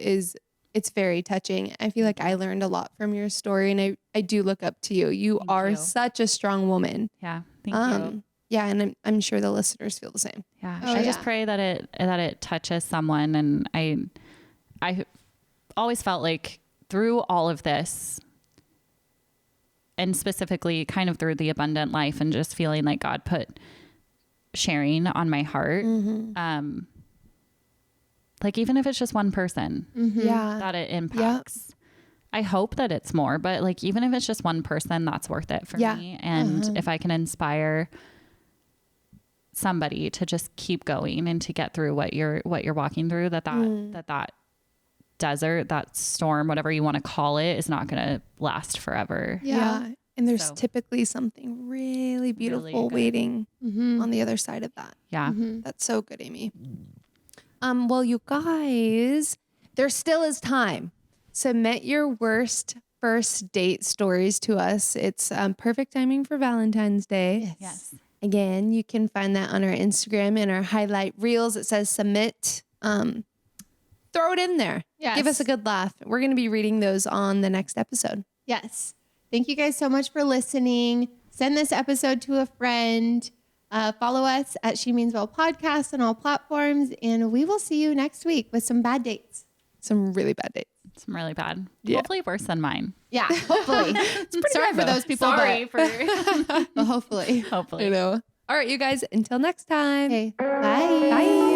it's very touching. I feel like I learned a lot from your story, and I do look up to you. You Thank are you. such a strong woman. Yeah. Thank you. Yeah, and I'm sure the listeners feel the same. Yeah. Oh, I just yeah. pray that it touches someone. And I always felt like through all of this, and specifically kind of through the abundant life and just feeling like God put sharing on my heart. Like even if it's just one person Yeah. that it impacts, I hope that it's more, but like, even if it's just one person, that's worth it for Yeah. me. And if I can inspire somebody to just keep going and to get through what you're walking through, that desert, that storm, whatever you want to call it, is not going to last forever. Yeah. And there's So- typically something really beautiful good. waiting on the other side of that. Yeah. That's so good, Amy. Well, you guys, there still is time. Submit your worst first date stories to us. It's perfect timing for Valentine's Day. Yes. Again, you can find that on our Instagram in our highlight reels. It says submit. Throw it in there. Yes. Give us a good laugh. We're going to be reading those on the next episode. Yes. Thank you guys so much for listening. Send this episode to a friend. Follow us at She Means Well Podcast on all platforms. And we will see you next week with some bad dates. Some really bad dates. Some really bad. Yeah. Hopefully worse than mine. Yeah, hopefully. Sorry for those people. Sorry for. But hopefully. Hopefully. All right, you guys, until next time. Okay. Bye. Bye.